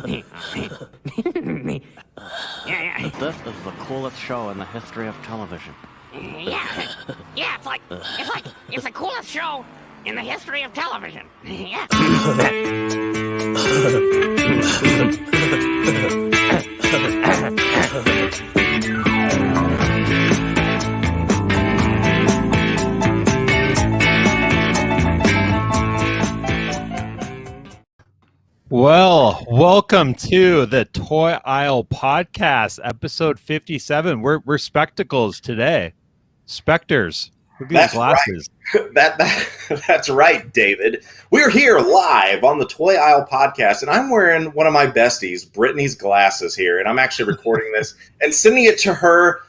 Yeah. This is the coolest show in the history of television. Yeah. Yeah, it's the coolest show in the history of television. Yeah. Well, welcome to the Toy Aisle Podcast, episode 57. We're spectacles today. Specters. Look at these glasses. Right. That's right, David. We're here live on the Toy Aisle Podcast, and I'm wearing one of my besties, Brittany's glasses here, and I'm actually recording this and sending it to her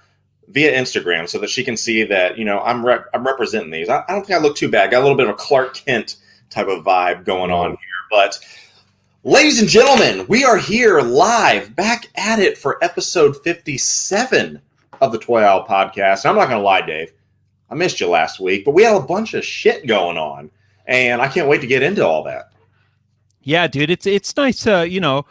via Instagram so that she can see that, you know, I'm representing these. I don't think I look too bad. Got a little bit of a Clark Kent type of vibe going on here, but ladies and gentlemen, we are here live, back at it for episode 57 of the Toy Aisle Podcast. I'm not going to lie, Dave. I missed you last week, but we had a bunch of shit going on, and I can't wait to get into all that. Yeah, dude, it's nice to, you know,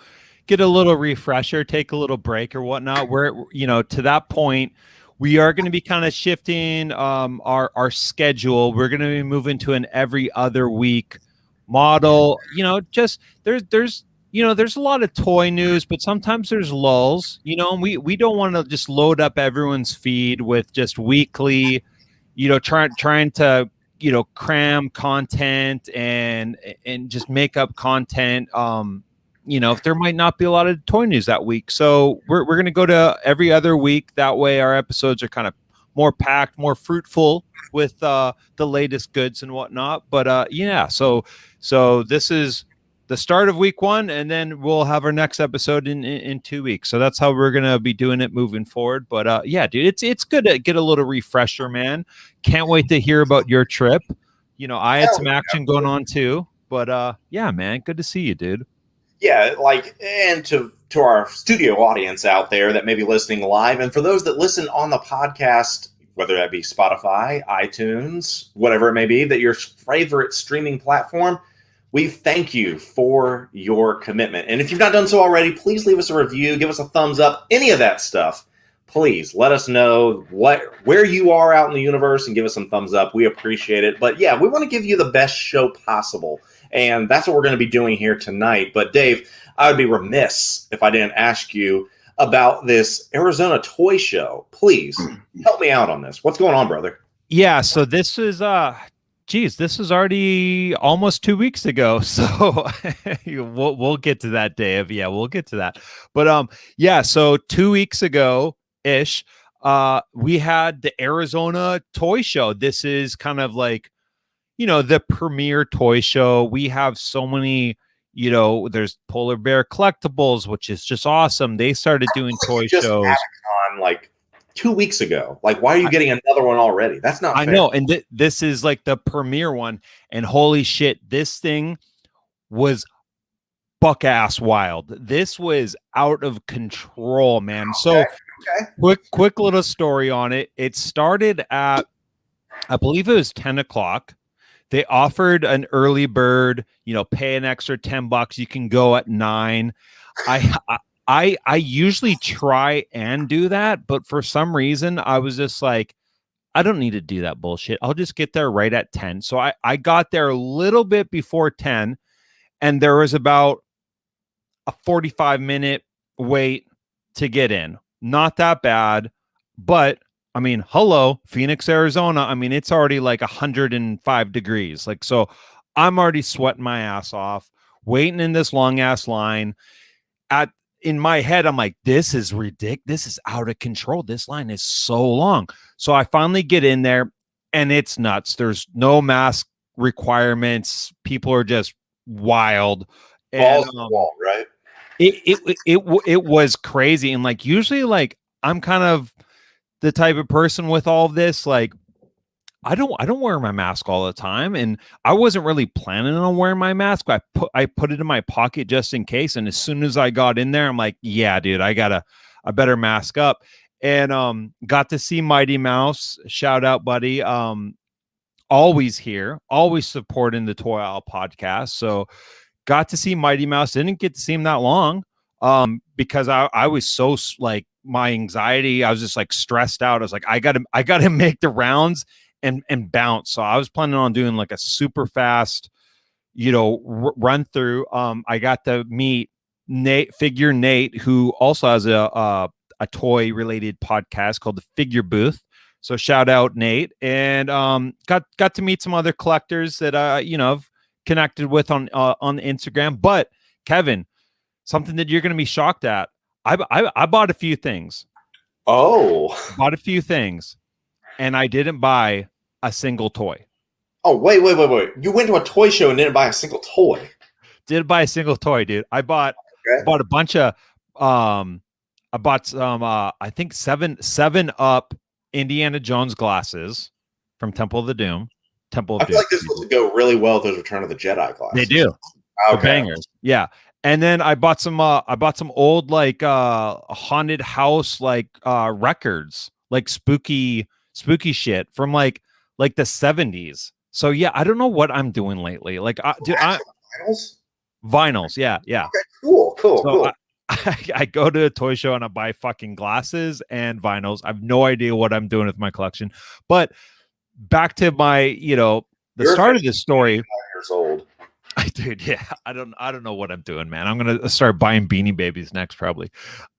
get a little refresher, take a little break or whatnot. We're, you know, to that point, we are going to be kind of shifting our schedule. We're going to be moving to an every other week model. You know, just there's a lot of toy news, but sometimes there's lulls, you know, and we don't want to just load up everyone's feed with just weekly, you know, trying to, you know, cram content and just make up content. You know, if there might not be a lot of toy news that week. So we're going to go to every other week. That way our episodes are kind of more packed, more fruitful with the latest goods and whatnot. But yeah, so this is the start of week one, and then we'll have our next episode in 2 weeks. So that's how we're gonna be doing it moving forward. But yeah, dude, it's good to get a little refresher, man. Can't wait to hear about your trip. You know, I had some action going on too. But yeah, man, good to see you, dude. Yeah, like, and to our studio audience out there that may be listening live, and for those that listen on the podcast, whether that be Spotify, iTunes, whatever it may be, that your favorite streaming platform, we thank you for your commitment. And if you've not done so already, please leave us a review, give us a thumbs up, any of that stuff. Please let us know where you are out in the universe and give us some thumbs up. We appreciate it. But yeah, we want to give you the best show possible. And that's what we're going to be doing here tonight. But Dave, I would be remiss if I didn't ask you about this Arizona toy show. Please help me out on this. What's going on, brother? Yeah, so this is this was already almost 2 weeks ago. So we'll get to that, Dave. Yeah, we'll get to that. But yeah, so 2 weeks ago ish, we had the Arizona toy show. This is kind of like, you know, the premier toy show. We have so many, you know, there's Polar Bear Collectibles, which is just awesome. They started doing toy shows on like 2 weeks ago. Like, why are you getting another one already? That's not fair. I know. And this is like the premier one. And holy shit, this thing was buck ass wild. This was out of control, man. Okay. So quick little story on it. It started at, I believe it was 10 o'clock. They offered an early bird, you know, pay an extra $10. You can go at 9. I usually try and do that, but for some reason I was just like, I don't need to do that bullshit. I'll just get there right at 10. So I got there a little bit before 10, and there was about a 45-minute wait to get in. Not that bad, but I mean, hello, Phoenix, Arizona. I mean, it's already like 105 degrees. Like, so I'm already sweating my ass off, waiting in this long ass line. In my head, I'm like, this is ridiculous. This is out of control. This line is so long. So I finally get in there, and it's nuts. There's no mask requirements. People are just wild. Balls to the wall, right? It was crazy. And like, usually, like, I'm kind of the type of person with all of this, like, I don't wear my mask all the time, and I wasn't really planning on wearing my mask. I put it in my pocket just in case, and as soon as I got in there, I'm like, yeah, dude, I better mask up. And got to see Mighty Mouse. Shout out, buddy. Always here, always supporting the Toy Aisle Podcast. So got to see Mighty Mouse. Didn't get to see him that long, because I was so like my anxiety, I was just like stressed out. I was like, I gotta make the rounds and bounce. So I was planning on doing like a super fast, run through. I got to meet Nate, who also has a toy related podcast called the Figure Booth. So shout out Nate, and got to meet some other collectors that I've connected with on Instagram. But Kevin, something that you're going to be shocked at. I bought a few things. Oh. Bought a few things, and I didn't buy a single toy. Oh, wait. You went to a toy show and didn't buy a single toy. Didn't buy a single toy, dude. I bought a bunch of I bought some I think seven up Indiana Jones glasses from Temple of Doom. I feel like this would go really well with those Return of the Jedi glasses. They do. Okay. Bangers. Yeah. And then I bought some old like haunted house like records, like spooky shit from like the 70s. So yeah, I don't know what I'm doing lately. Like vinyls. Yeah. Okay, cool. I go to a toy show and I buy fucking glasses and vinyls. I have no idea what I'm doing with my collection. But back to my, the start of this story. 5 years old. Dude, yeah, I don't know what I'm doing, man. I'm gonna start buying Beanie Babies next, probably.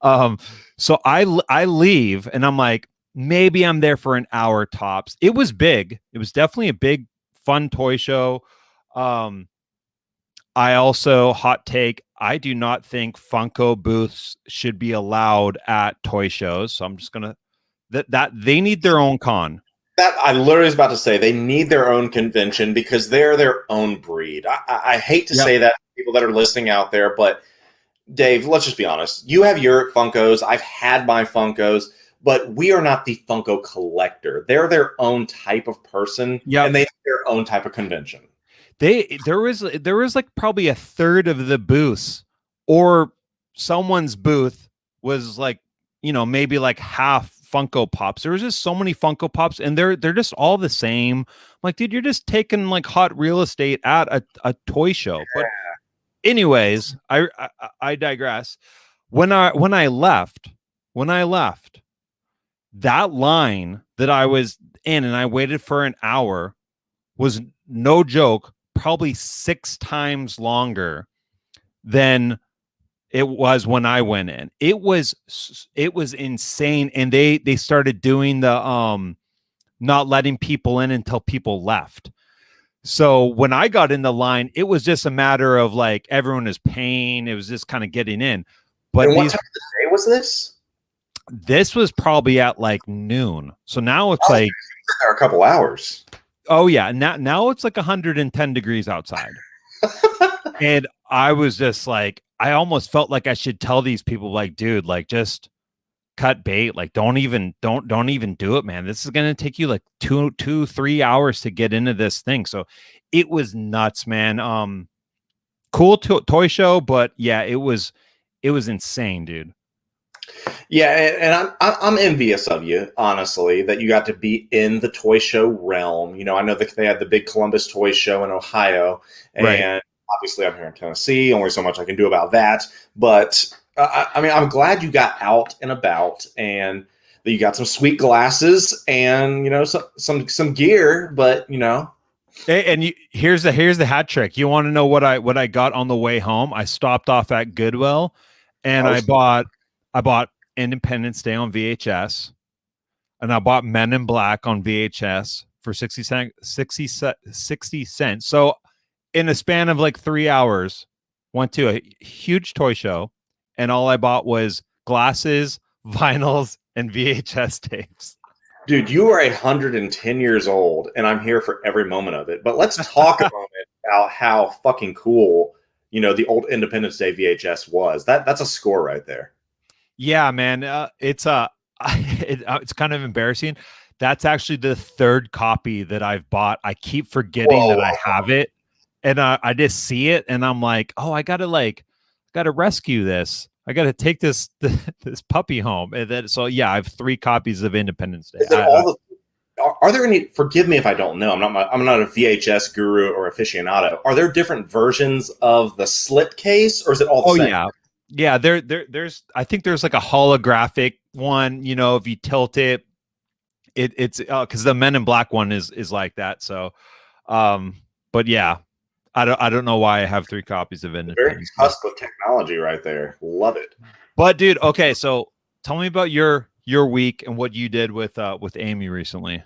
So I leave and I'm like, maybe I'm there for an hour tops. It was big. It was definitely a big, fun toy show. I also hot take. I do not think Funko booths should be allowed at toy shows. So I'm just gonna that they need their own con. That I literally was about to say, they need their own convention because they're their own breed. I hate to say that to people that are listening out there, but Dave, let's just be honest. You have your Funkos. I've had my Funkos, but we are not the Funko collector. They're their own type of person, and they have their own type of convention. There was like probably a third of the booths, or someone's booth was like, maybe like half Funko Pops. There was just so many Funko Pops, and they're just all the same. I'm like, dude, you're just taking like hot real estate at a toy show. But anyways, I digress. When I left, that line that I was in and I waited for an hour was, no joke, probably 6 times longer than it was when I went in. It was insane. And they started doing the not letting people in until people left. So when I got in the line, it was just a matter of like everyone is paying. It was just kind of getting in. But and what time of the day was this? This was probably at like noon. So now it's like there a couple hours. Oh yeah. Now it's like 110 degrees outside. And I was just like, I almost felt like I should tell these people, like, dude, like, just cut bait. Like, don't even do it, man. This is going to take you like 3 hours to get into this thing. So it was nuts, man. Cool toy show, but yeah, it was insane, dude. Yeah, and I'm envious of you, honestly, that you got to be in the toy show realm. I know that they had the big Columbus Toy Show in Ohio, and obviously I'm here in Tennessee. Only so much I can do about that. But I mean, I'm glad you got out and about, and that you got some sweet glasses and some gear. But and here's the hat trick. You want to know what I got on the way home? I stopped off at Goodwill, and I bought Independence Day on VHS, and I bought Men in Black on VHS for 60 cents. So in a span of like 3 hours, went to a huge toy show, and all I bought was glasses, vinyls, and VHS tapes. Dude, you are 110 years old, and I'm here for every moment of it. But let's talk a moment about how fucking cool, the old Independence Day VHS was. That's a score right there. Yeah, man. It's kind of embarrassing. That's actually the 3rd copy that I've bought. I keep forgetting that I have it, and I just see it, and I'm like, oh, I gotta rescue this. I gotta take this puppy home, and then I have 3 copies of Independence Day. Are there any? Forgive me if I don't know. I'm not a VHS guru or aficionado. Are there different versions of the slip case, or is it all the same? Yeah. Yeah, there's I think there's like a holographic one. You know, if you tilt it, it's because the Men in Black one is like that. So, but yeah, I don't know why I have 3 copies of The very Independence. cusp of technology right there. Love it. But dude, okay, so tell me about your week and what you did with Amy recently.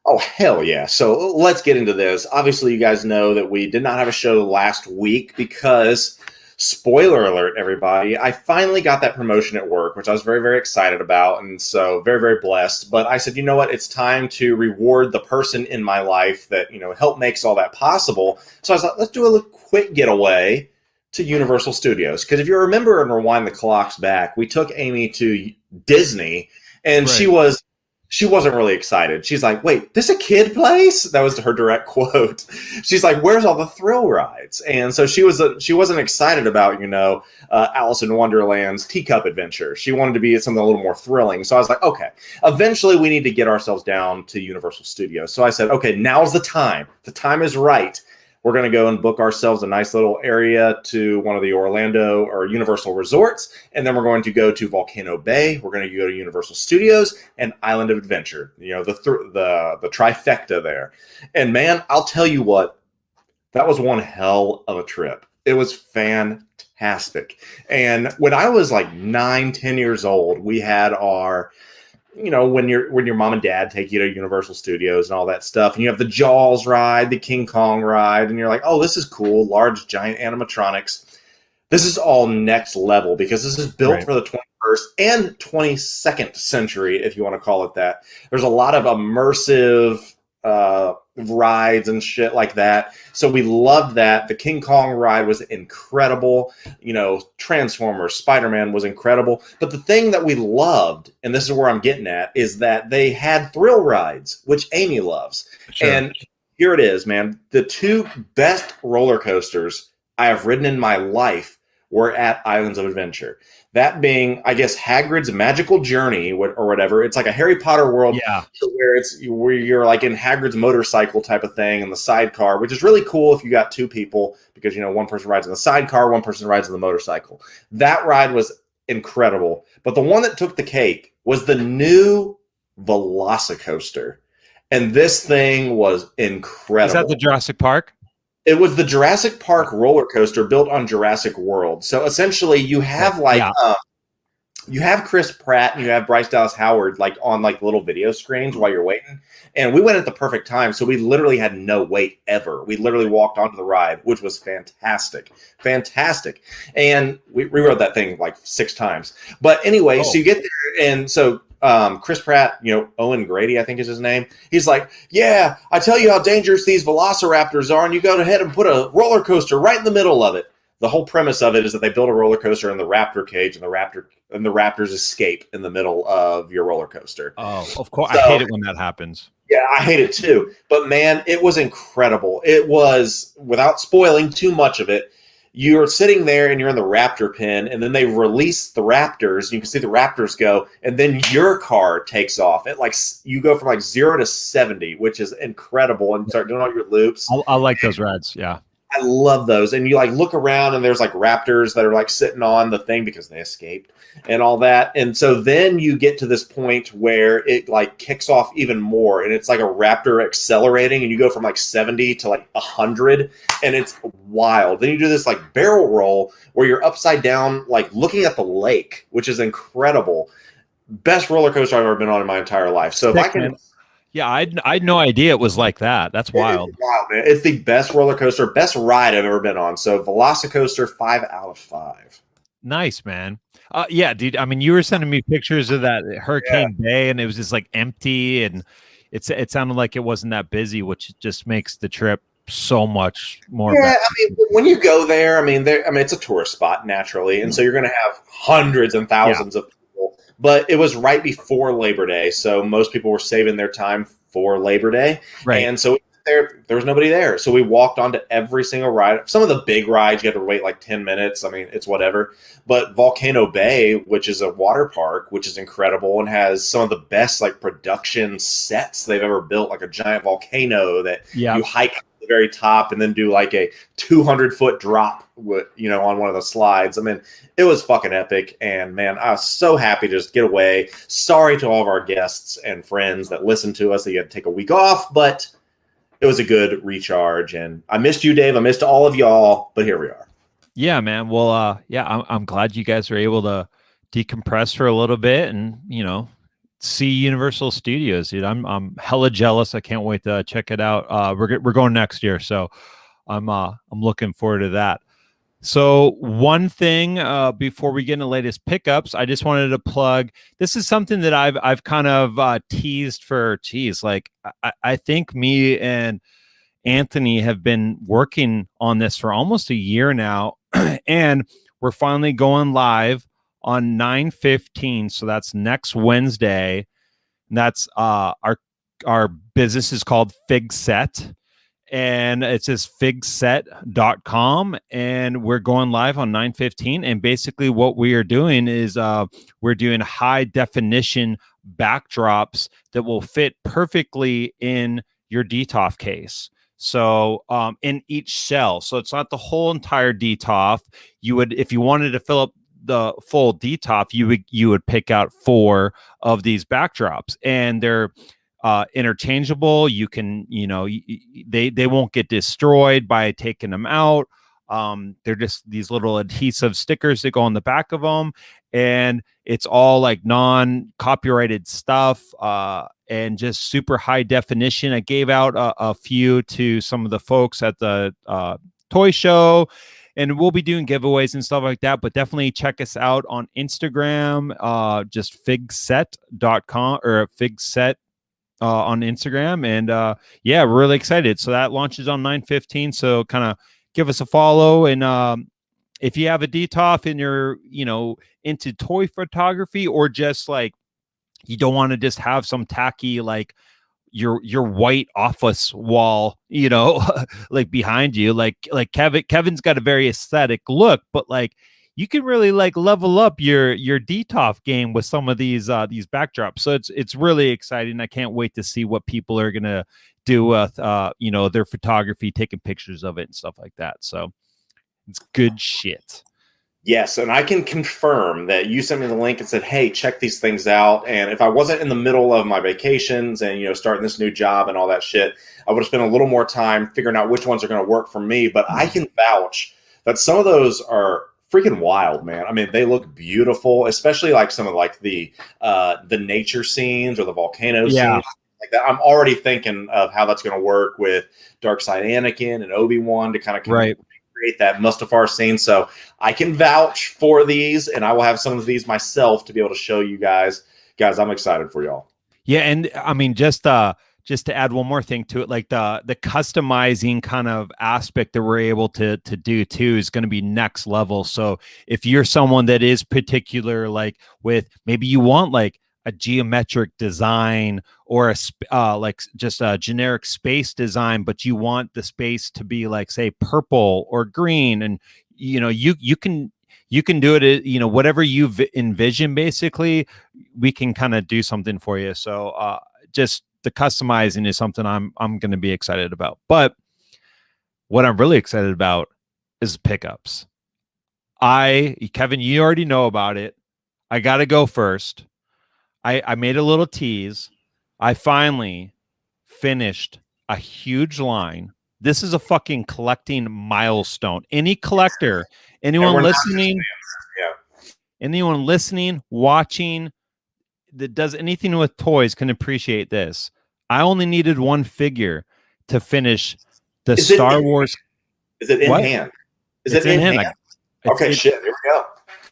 Oh, hell yeah. So let's get into this. Obviously, you guys know that we did not have a show last week because, spoiler alert, everybody, I finally got that promotion at work, which I was very, very excited about. And so very, very blessed. But I said, you know what? It's time to reward the person in my life that, helped makes all that possible. So I was like, let's do a quick getaway to Universal Studios. Because if you remember and rewind the clocks back, we took Amy to Disney and Right. she wasn't really excited. She's like, wait, this a kid place? That was her direct quote. She's like, where's all the thrill rides? And so she wasn't excited about, Alice in Wonderland's teacup adventure. She wanted to be something a little more thrilling. So I was like, okay, eventually we need to get ourselves down to Universal Studios. So I said, okay, now's the time. The time is right. We're going to go and book ourselves a nice little area to one of the Orlando or Universal resorts. And then we're going to go to Volcano Bay. We're going to go to Universal Studios and Island of Adventure, the trifecta there. And man, I'll tell you what, that was one hell of a trip. It was fantastic. And when I was like 9-10 years old, we had our when your mom and dad take you to Universal Studios and all that stuff, and you have the Jaws ride, the King Kong ride, and you're like, oh, this is cool, large giant animatronics. This is all next level because this is built for the 21st and 22nd century, if you want to call it that. There's a lot of immersive rides and shit like that. So we loved that. The King Kong ride was incredible. Transformers, Spider-Man was incredible. But the thing that we loved, and this is where I'm getting at, is that they had thrill rides, which Amy loves. Sure. And here it is, man. The 2 best roller coasters I have ridden in my life were at Islands of Adventure. That being, I guess, Hagrid's Magical Journey or whatever. It's like a Harry Potter world, Yeah. where you're like in Hagrid's motorcycle type of thing in the sidecar, which is really cool if you got 2 people because, one person rides in the sidecar, one person rides in the motorcycle. That ride was incredible. But the one that took the cake was the new Velocicoaster. And this thing was incredible. Is that the Jurassic Park? It was the Jurassic Park roller coaster built on Jurassic World. So essentially, you have you have Chris Pratt and you have Bryce Dallas Howard like on like little video screens while you're waiting. And we went at the perfect time, so we literally had no wait ever. We literally walked onto the ride, which was fantastic. And we rewrote that thing like 6 times. But anyway, so you get there, and so Chris Pratt, Owen Grady, I think is his name. He's like, yeah, I tell you how dangerous these velociraptors are, and you go ahead and put a roller coaster right in the middle of it. The whole premise of it is that they build a roller coaster in the raptor cage, and the raptors escape in the middle of your roller coaster. Oh, of course. So, I hate it when that happens. Yeah, I hate it too. But man, it was incredible. It was, without spoiling too much of it, you're sitting there and you're in the raptor pen, and then they release the raptors, and you can see the raptors go, and then your car takes off. It you go from like 0 to 70, which is incredible, and you start doing all your loops. I like those rides. Yeah. I love those. And you like look around and there's like raptors that are like sitting on the thing because they escaped and all that. And so then you get to this point where it like kicks off even more, and it's like a raptor accelerating, and you go from like 70 to like 100, and it's wild. Then you do this like barrel roll where you're upside down, like looking at the lake, which is incredible. Best roller coaster I've ever been on in my entire life. So if I can... Yeah, I had no idea it was like that. That's wild. It's wild, man. It's the best roller coaster, best ride I've ever been on. So Velocicoaster, 5 out of 5. Nice, man. Yeah, dude. I mean, you were sending me pictures of that Hurricane Bay, and it was just like empty, and it sounded like it wasn't that busy, which just makes the trip so much more. Yeah, I mean, when you go there, it's a tourist spot naturally, and so you're going to have hundreds and thousands of people. But it was right before Labor Day, so most people were saving their time for Labor Day, right? And so there was nobody there, so we walked onto every single ride. Some of the big rides you had to wait like 10 minutes. I mean, it's whatever. But Volcano Bay, which is a water park, which is incredible and has some of the best like production sets they've ever built, like a giant volcano that you hike the very top and then do like a 200-foot drop, on one of the slides. I mean, it was fucking epic. And man, I was so happy to just get away. Sorry to all of our guests and friends that listened to us that you had to take a week off, but it was a good recharge. And I missed you, Dave. I missed all of y'all, but here we are. Yeah, man. Well, I'm glad you guys were able to decompress for a little bit and, see Universal Studios, dude. I'm hella jealous. I can't wait to check it out. We're going next year, so I'm looking forward to that. So one thing before we get into the latest pickups, I just wanted to plug. This is something that I've kind of teased for. I think me and Anthony have been working on this for almost a year now, and we're finally going live on 9/15. So that's next Wednesday. And that's our business is called Figset. And it's just figset.com, and we're going live on 9/15. And basically what we are doing is we're doing high definition backdrops that will fit perfectly in your DTOF case. So in each shell. So it's not the whole entire DTOF. You would, if you wanted to fill up the full DTOF, you would pick out 4 of these backdrops, and they're interchangeable. You can, they won't get destroyed by taking them out. They're just these little adhesive stickers that go on the back of them, and it's all like non-copyrighted stuff, and just super high definition. I gave out a few to some of the folks at the toy show, and we'll be doing giveaways and stuff like that. But definitely check us out on Instagram, just figset.com or figset on Instagram. And we're really excited. So that launches on 9/15. So kind of give us a follow. And if you have a DTOF and you're, into toy photography, or just like you don't want to just have some tacky like your white office wall, like behind you, like Kevin's got a very aesthetic look, but like you can really like level up your DTOF game with some of these backdrops. So it's really exciting. I can't wait to see what people are gonna do with their photography, taking pictures of it and stuff like that. So it's good shit. Yes, and I can confirm that you sent me the link and said, hey, check these things out. And if I wasn't in the middle of my vacations and, starting this new job and all that shit, I would have spent a little more time figuring out which ones are going to work for me. But I can vouch that some of those are freaking wild, man. I mean, they look beautiful, especially like some of like the nature scenes or the volcano scenes. Like that. I'm already thinking of how that's going to work with Darkside Anakin and Obi-Wan to kind of create that Mustafar scene. So I can vouch for these, and I will have some of these myself to be able to show you guys. Guys, I'm excited for y'all. Yeah, and I mean, just to add one more thing to it, like the customizing kind of aspect that we're able to do too is going to be next level. So if you're someone that is particular, like with maybe you want like a geometric design or like just a generic space design, but you want the space to be like, say, purple or green, and you can do it, whatever you envision. Basically, we can kind of do something for you. So just the customizing is something I'm going to be excited about. But what I'm really excited about is pickups. Kevin, you already know about it. I got to go first. I made a little tease. I finally finished a huge line. This is a fucking collecting milestone. Any collector, anyone listening, watching, that does anything with toys can appreciate this. I only needed one figure to finish the Star Wars. Is it in hand? Is it in hand? Okay, shit. Here we go.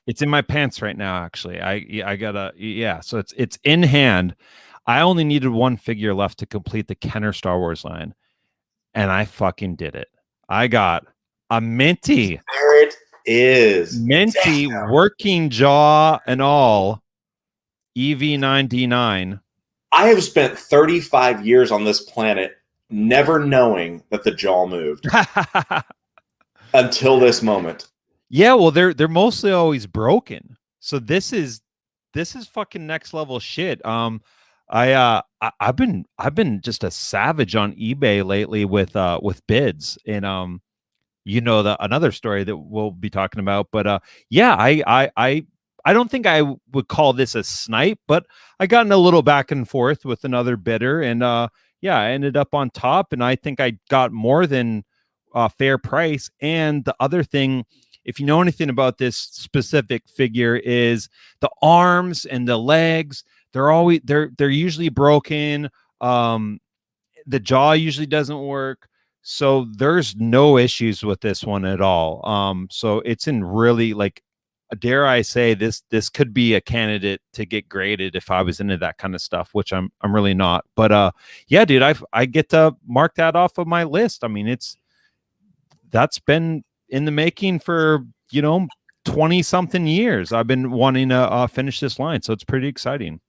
It's in my pants right now, actually. I gotta, so it's in hand. I only needed one figure left to complete the Kenner Star Wars line, and I fucking did it. I got a Minty. There it is. Minty, working jaw and all, EV9D9. I have spent 35 years on this planet never knowing that the jaw moved until this moment. Yeah, well, they're mostly always broken. So this is fucking next level shit. I've been just a savage on eBay lately with bids, and another story that we'll be talking about. But yeah, I don't think I would call this a snipe, but I got in a little back and forth with another bidder, and yeah, I ended up on top, and I think I got more than fair price. And the other thing, if you know anything about this specific figure, is the arms and the legs. They're usually broken. The jaw usually doesn't work. So there's no issues with this one at all. So it's in really, like, dare I say, this could be a candidate to get graded if I was into that kind of stuff, which I'm really not. But yeah, dude, I get to mark that off of my list. I mean, that's been in the making for 20 something years. I've been wanting to finish this line, so it's pretty exciting.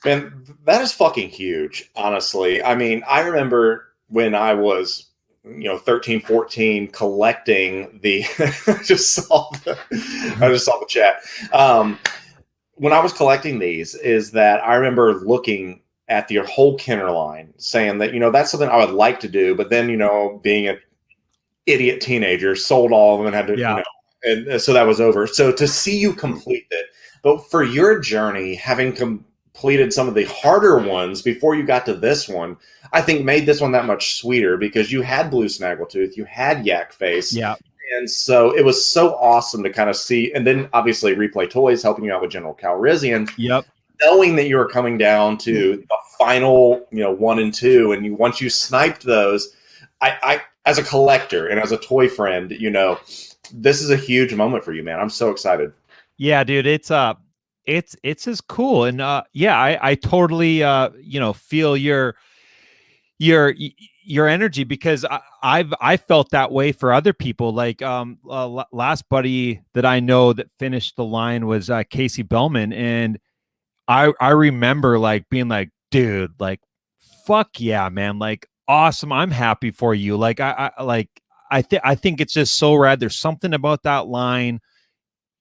Man, that is fucking huge, honestly. I mean, I remember when I was, 13, 14, collecting the I just saw the chat. When I was collecting these, is that I remember looking at the whole Kenner line, saying that, that's something I would like to do, but then, being an idiot teenager, sold all of them and had to, and so that was over. So to see you complete it, but for your journey, having completed some of the harder ones before you got to this one, I think made this one that much sweeter, because you had Blue Snaggletooth, you had Yak Face. Yeah. And so it was so awesome to kind of see. And then obviously Replay Toys helping you out with General Calrissian. Yep. Knowing that you were coming down to the final, 1 and 2, and once you sniped those, I as a collector and as a toy friend, this is a huge moment for you, man. I'm so excited. Yeah, dude, it's as cool. And yeah, I totally feel your energy, because I felt that way for other people. Like last buddy that I know that finished the line was Casey Bellman, and I remember like being like, dude, like, fuck yeah, man, like, awesome, I'm happy for you. Like I think it's just so rad. There's something about that line,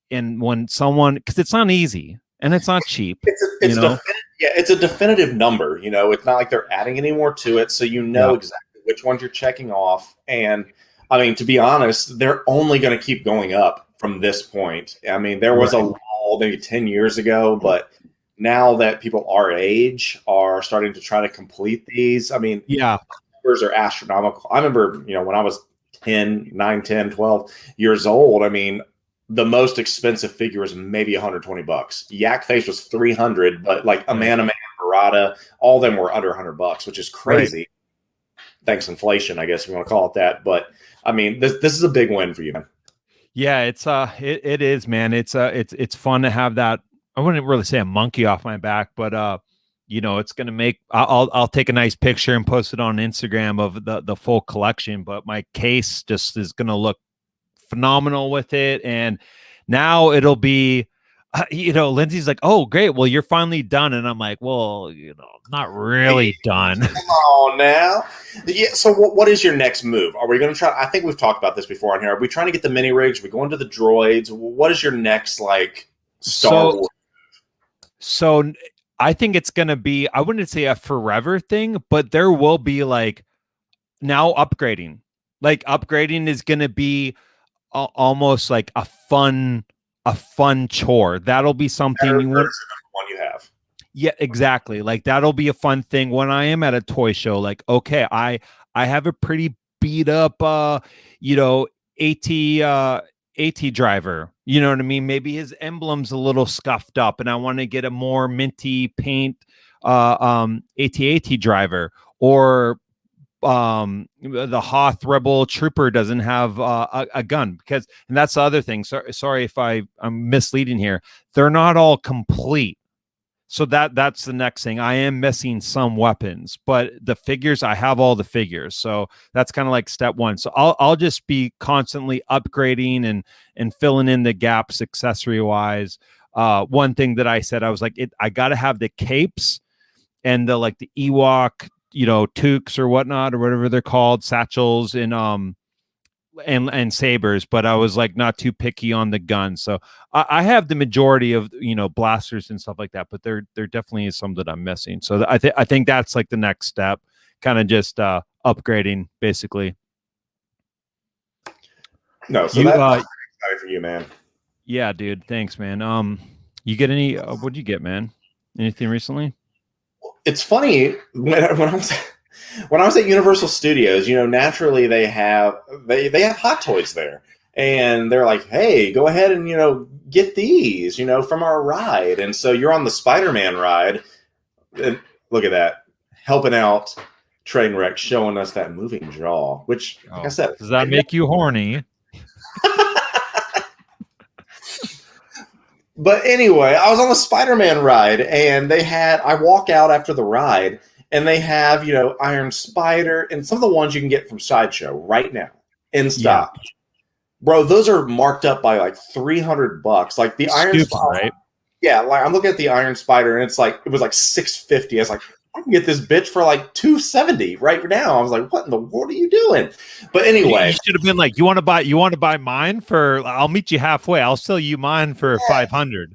and when someone, because it's not easy and it's not cheap. It's a definitive number. It's not like they're adding any more to it, so exactly which ones you're checking off. And I mean, to be honest, they're only going to keep going up from this point. I mean, there was a lull maybe 10 years ago, but now that people our age are starting to try to complete these, I mean, numbers are astronomical. I remember, when I was 9, 10, 12 years old, I mean, the most expensive figure was maybe $120. Yak Face was $300, but like Amana Man, Barada, all of them were under $100, which is crazy. Right. Thanks inflation, I guess if you want to call it that. But I mean, this is a big win for you, man. Yeah, it is, man. It's fun to have that. I wouldn't really say a monkey off my back, but it's gonna make. I'll take a nice picture and post it on Instagram of the full collection. But my case just is gonna look phenomenal with it. And now it'll be, Lindsay's like, oh great, well you're finally done, and I'm like, well, not really done. Come on now. Yeah, so what is your next move? Are we going to try? I think we've talked about this before on here. Are we trying to get the mini rigs? Are we going to the droids? What is your next Star Wars? So I think it's going to be, I wouldn't say a forever thing, but there will be now upgrading. Like upgrading is going to be almost like a fun chore. That'll be something you want. One you have. Yeah, exactly. Like that'll be a fun thing when I am at a toy show. Like, okay, I have a pretty beat up AT driver. You know what I mean? Maybe his emblem's a little scuffed up, and I want to get a more minty paint AT driver. Or the Hoth Rebel Trooper doesn't have a gun, because, and that's the other thing. Sorry if I'm misleading here. They're not all complete. So that's the next thing. I am missing some weapons, but the figures, I have all the figures. So that's kind of like step one. So I'll just be constantly upgrading and filling in the gaps accessory wise. One thing that I said, I was like, I got to have the capes and the Ewok, toques or whatnot, or whatever they're called, satchels, and and sabers, but I was like not too picky on the gun. So I have the majority of blasters and stuff like that, but there definitely is some that I'm missing. So I think that's like the next step, kind of just upgrading basically. No, so that's exciting for you, man. Yeah, dude. Thanks, man. You get any? What'd you get, man? Anything recently? It's funny when I was at Universal Studios, naturally they have hot toys there, and they're like, "Hey, go ahead and get these, from our ride." And so you're on the Spider-Man ride, and look at that, helping out Trainwreck, showing us that moving jaw. Which, like I said, does that make you horny? But anyway, I was on the Spider-Man ride, and I walk out after the ride, and they have, Iron Spider and some of the ones you can get from Sideshow right now in stock. Yeah. Bro, those are marked up by like $300. Like the Iron Spider, right? Yeah, like I'm looking at the Iron Spider, and it was like $650. I was like, I can get this bitch for like $270 right now. I was like, what in the world are you doing? But anyway, you should have been like, you want to buy mine for? I'll meet you halfway. I'll sell you mine for $500.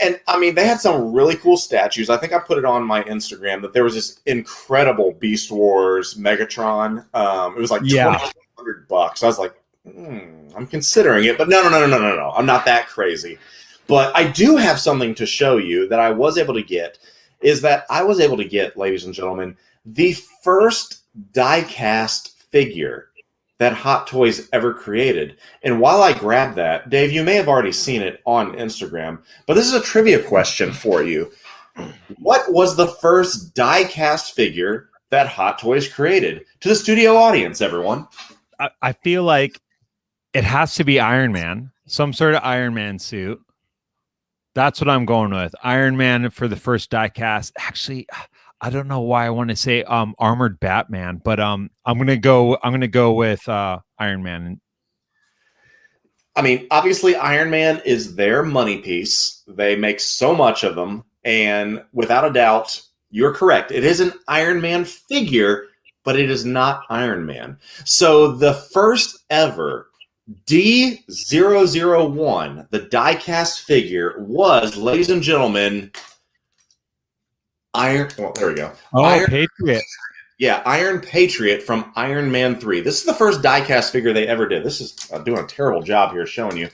And I mean, they had some really cool statues. I think I put it on my Instagram that there was this incredible Beast Wars Megatron. It was like $2,100. I was like, I'm considering it, but no. I'm not that crazy. But I do have something to show you that I was able to get. Ladies and gentlemen, the first die-cast figure that Hot Toys ever created. And while I grab that, Dave, you may have already seen it on Instagram, but this is a trivia question for you. What was the first die-cast figure that Hot Toys created? To the studio audience, everyone. I feel like it has to be Iron Man, some sort of Iron Man suit. That's what I'm going with. Iron Man for the first die cast. Actually, I don't know why I want to say armored Batman, but I'm gonna go with Iron Man. I mean, obviously Iron Man is their money piece. They make so much of them, and without a doubt, you're correct. It is an Iron Man figure, but it is not Iron Man. So the first ever D001, the die-cast figure, was, ladies and gentlemen, Iron. Well, there we go. Iron Patriot. Yeah, Iron Patriot from Iron Man 3. This is the first die-cast figure they ever did. This is doing a terrible job here showing you.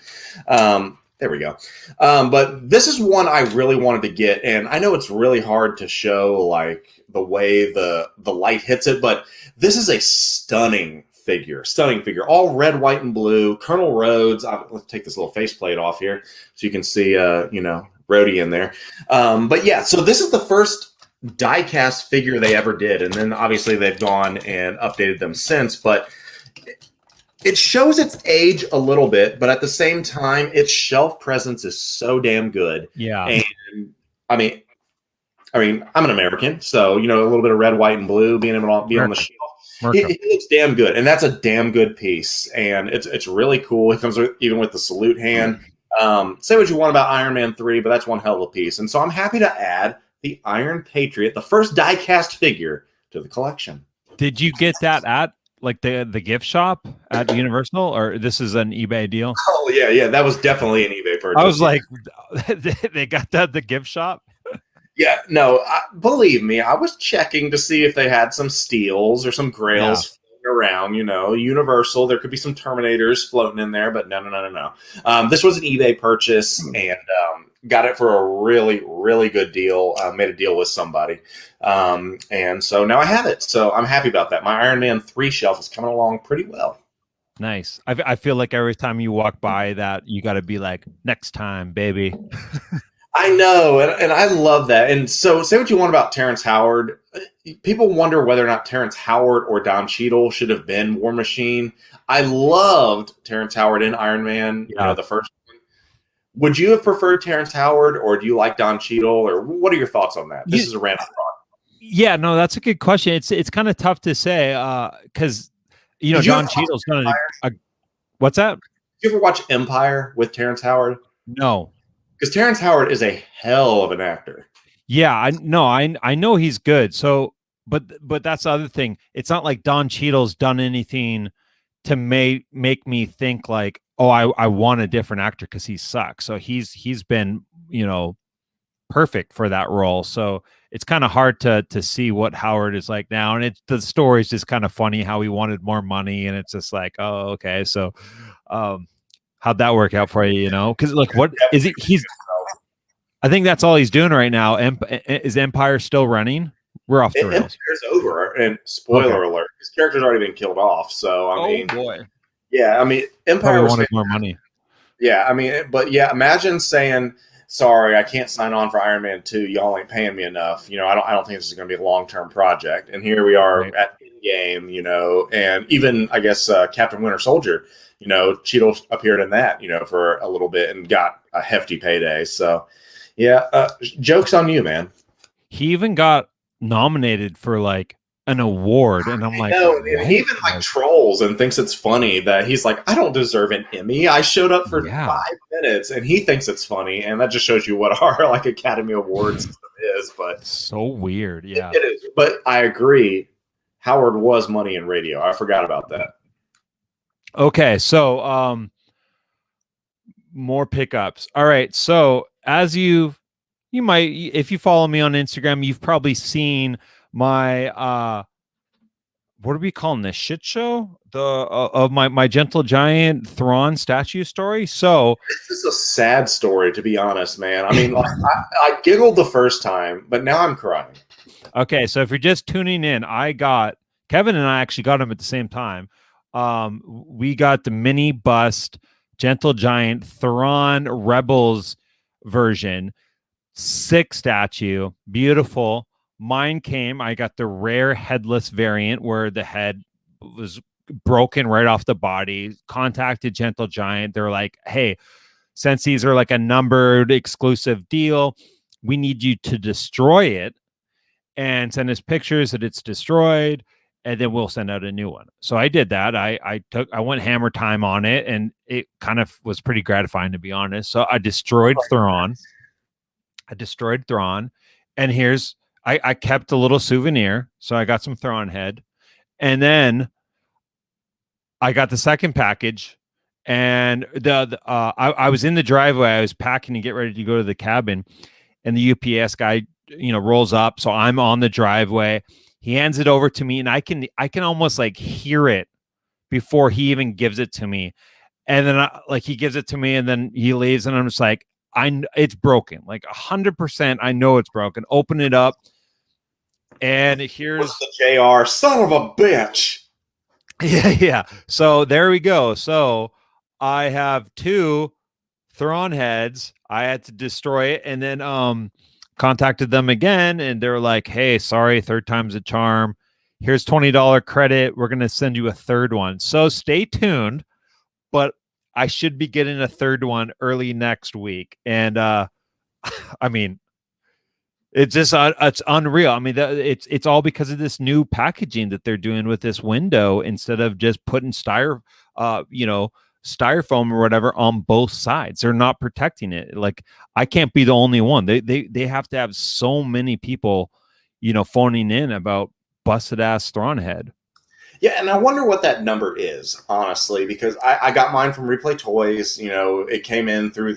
There we go. But this is one I really wanted to get, and I know it's really hard to show like the way the light hits it, but this is a stunning figure, all red, white, and blue. Colonel Rhodes. Let's take this little faceplate off here so you can see, Rhodey in there. But yeah, so this is the first die-cast figure they ever did, and then obviously they've gone and updated them since. But it shows its age a little bit, but at the same time, its shelf presence is so damn good. Yeah, and I mean, I'm an American, so a little bit of red, white, and blue being able to be on the shelf. It looks damn good, and that's a damn good piece, and it's really cool. It comes even with the salute hand. Say what you want about Iron Man 3, but that's one hell of a piece. And so I'm happy to add the Iron Patriot, the first die-cast figure, to the collection. Did you get that at like the gift shop at Universal, or this is an eBay deal? Oh yeah, that was definitely an eBay purchase. I was like, they got that at the gift shop. Yeah, no, believe me, I was checking to see if they had some steals or some grails floating around, Universal. There could be some Terminators floating in there, but no. This was an eBay purchase, and got it for a really, really good deal. Made a deal with somebody. And so now I have it. So I'm happy about that. My Iron Man 3 shelf is coming along pretty well. Nice. I feel like every time you walk by that, you got to be like, next time, baby. I know, and I love that. And so say what you want about Terrence Howard. People wonder whether or not Terrence Howard or Don Cheadle should have been War Machine. I loved Terrence Howard in Iron Man, the first one. Would you have preferred Terrence Howard, or do you like Don Cheadle, or what are your thoughts on that? This is a random thought. Yeah, no, that's a good question. It's kind of tough to say because, Don Cheadle's going to... What's that? Did you ever watch Empire with Terrence Howard? No. Because Terrence Howard is a hell of an actor. Yeah, I know he's good. So, but that's the other thing. It's not like Don Cheadle's done anything to make me think like, oh, I want a different actor because he sucks. So he's been, perfect for that role. So it's kind of hard to see what Howard is like now. And the story is just kind of funny how he wanted more money, and it's just like, oh, okay. So how'd that work out for you, Because like, what is it? I think that's all he's doing right now. Is Empire still running? We're off the rails. Empire's over, and spoiler alert, his character's already been killed off. So I mean, boy. Yeah, I mean, Empire wanted more money. Yeah, I mean, but yeah, imagine saying, "Sorry, I can't sign on for Iron Man 2. Y'all ain't paying me enough." I don't think this is going to be a long-term project. And here we are at Endgame, and even I guess Captain Winter Soldier, Cheadle appeared in that, for a little bit and got a hefty payday. So, yeah, joke's on you, man. He even got nominated for like an award, and I'm like, he even like trolls and thinks it's funny that he's like, I don't deserve an Emmy. I showed up for 5 minutes, and he thinks it's funny, and that just shows you what our like Academy Awards system is. But so weird, yeah, it is. But I agree, Howard was money in radio. I forgot about that. Okay, so more pickups. All right, so as you might, if you follow me on Instagram, you've probably seen my what are we calling this shit show? Of my Gentle Giant Thrawn statue story. So this is a sad story, to be honest, man. I mean, like, I giggled the first time, but now I'm crying. Okay, so if you're just tuning in, Kevin and I actually got him at the same time. We got the mini bust Gentle Giant Thrawn Rebels version, 6 statue, beautiful. Mine I got the rare headless variant where the head was broken right off the body. Contacted Gentle Giant. They're like, hey, since these are like a numbered exclusive deal, we need you to destroy it and send us pictures that it's destroyed, and then we'll send out a new one. So I did that. I went hammer time on it, and it kind of was pretty gratifying, to be honest. So I destroyed Thrawn. And here's, I kept a little souvenir. So I got some Thrawn head, and then I got the second package, and I was in the driveway. I was packing to get ready to go to the cabin, and the UPS guy, rolls up. So I'm on the driveway. He hands it over to me, and I can almost like hear it before he even gives it to me. And then he gives it to me, and then he leaves, and I'm just like, it's broken, like 100%. I know it's broken. Open it up, and here's the JR son of a bitch. Yeah. So there we go. So I have 2 Thrawn heads. I had to destroy it, and then contacted them again, and they were like, hey, sorry, 3rd time's a charm. Here's $20 credit. We're going to send you a 3rd one. So stay tuned, but I should be getting a 3rd one early next week. And I mean, it's just it's unreal. I mean, it's all because of this new packaging that they're doing with this window, instead of just putting styrofoam or whatever on both sides. They're not protecting it. Like, I can't be the only one. They have to have so many people, phoning in about busted ass Thrawn head. Yeah, and I wonder what that number is, honestly, because I got mine from Replay Toys. It came in through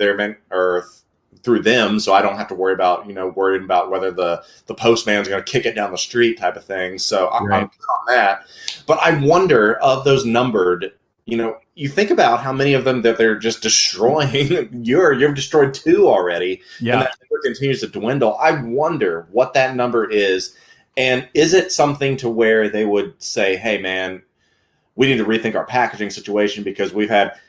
through them, so I don't have to worry about worrying about whether the postman's going to kick it down the street type of thing. So I'm good on that. But I wonder, of those numbered, you think about how many of them that they're just destroying. You've destroyed 2 already, and that number continues to dwindle. I wonder what that number is. And is it something to where they would say, hey, man, we need to rethink our packaging situation because we've had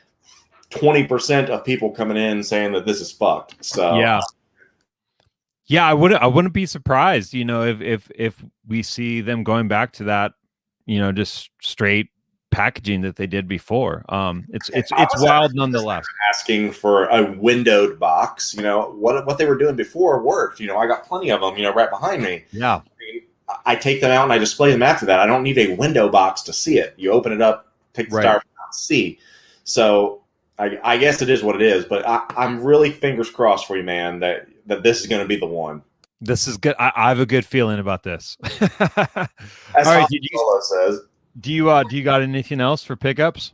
20% of people coming in saying that this is fucked. So yeah, I wouldn't be surprised, if we see them going back to that, just straight packaging that they did before. It's wild nonetheless. Asking for a windowed box, what they were doing before worked. I got plenty of them, right behind me. Yeah. I take them out and I display them after that. I don't need a window box to see it. You open it up, take the styrofoam out, see. So I guess it is what it is. But I'm really fingers crossed for you, man, that this is going to be the one. This is good. I have a good feeling about this. As Han Solo says. Do you got anything else for pickups?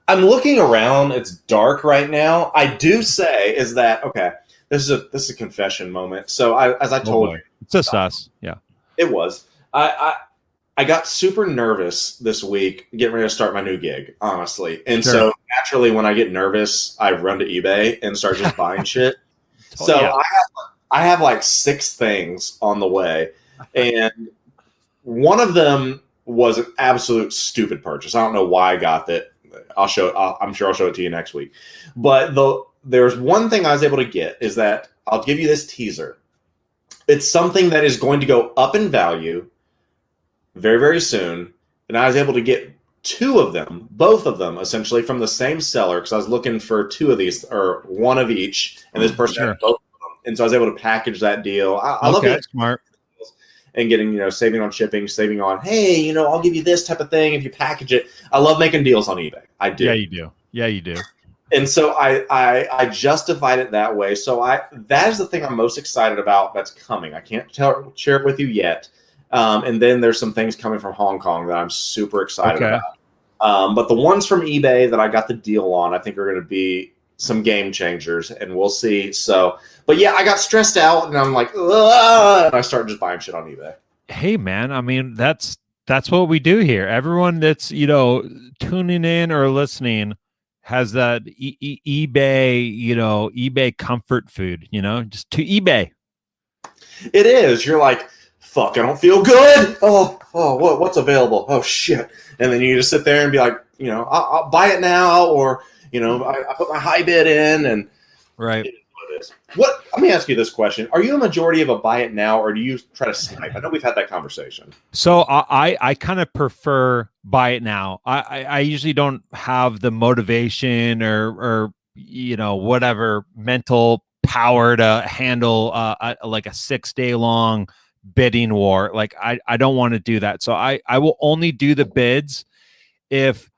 I'm looking around. It's dark right now. I do say is that okay? This is a confession moment. So as I told you, It's just us. Yeah. it was. I got super nervous this week getting ready to start my new gig, honestly. And Sure. so naturally, when I get nervous, I run to eBay and start just buying shit. So yeah. I have like 6 things on the way, and one of them was an absolute stupid purchase. I don't know why I got that. I'm sure I'll show it to you next week. But there's one thing I was able to get is that I'll give you this teaser. It's something that is going to go up in value very, very soon. And I was able to get 2 of them, both of them, essentially from the same seller because I was looking for 2 of these or 1 of each, and this person had both of them. And so I was able to package that deal. I love it. Smart. And getting, saving on shipping, saving on, hey, I'll give you this type of thing if you package it. I love making deals on eBay. I do. Yeah, you do. Yeah, you do. And so I justified it that way. So that is the thing I'm most excited about that's coming. I can't share it with you yet. And then there's some things coming from Hong Kong that I'm super excited about. But the ones from eBay that I got the deal on, I think are going to be some game changers, and we'll see. So, but yeah, I got stressed out, and I'm like, ugh, and I started just buying shit on eBay. Hey, man, I mean, that's what we do here. Everyone that's tuning in or listening has that eBay, eBay comfort food. Just to eBay. It is. You're like, fuck, I don't feel good. Oh, what's available? Oh shit! And then you just sit there and be like, I'll buy it now, or I put my high bid in, and right. It is. Let me ask you this question: are you a majority of a buy it now, or do you try to snipe? I know we've had that conversation. So I kind of prefer buy it now. I usually don't have the motivation or whatever mental power to handle like a 6-day long bidding war. Like I don't want to do that. So I will only do the bids if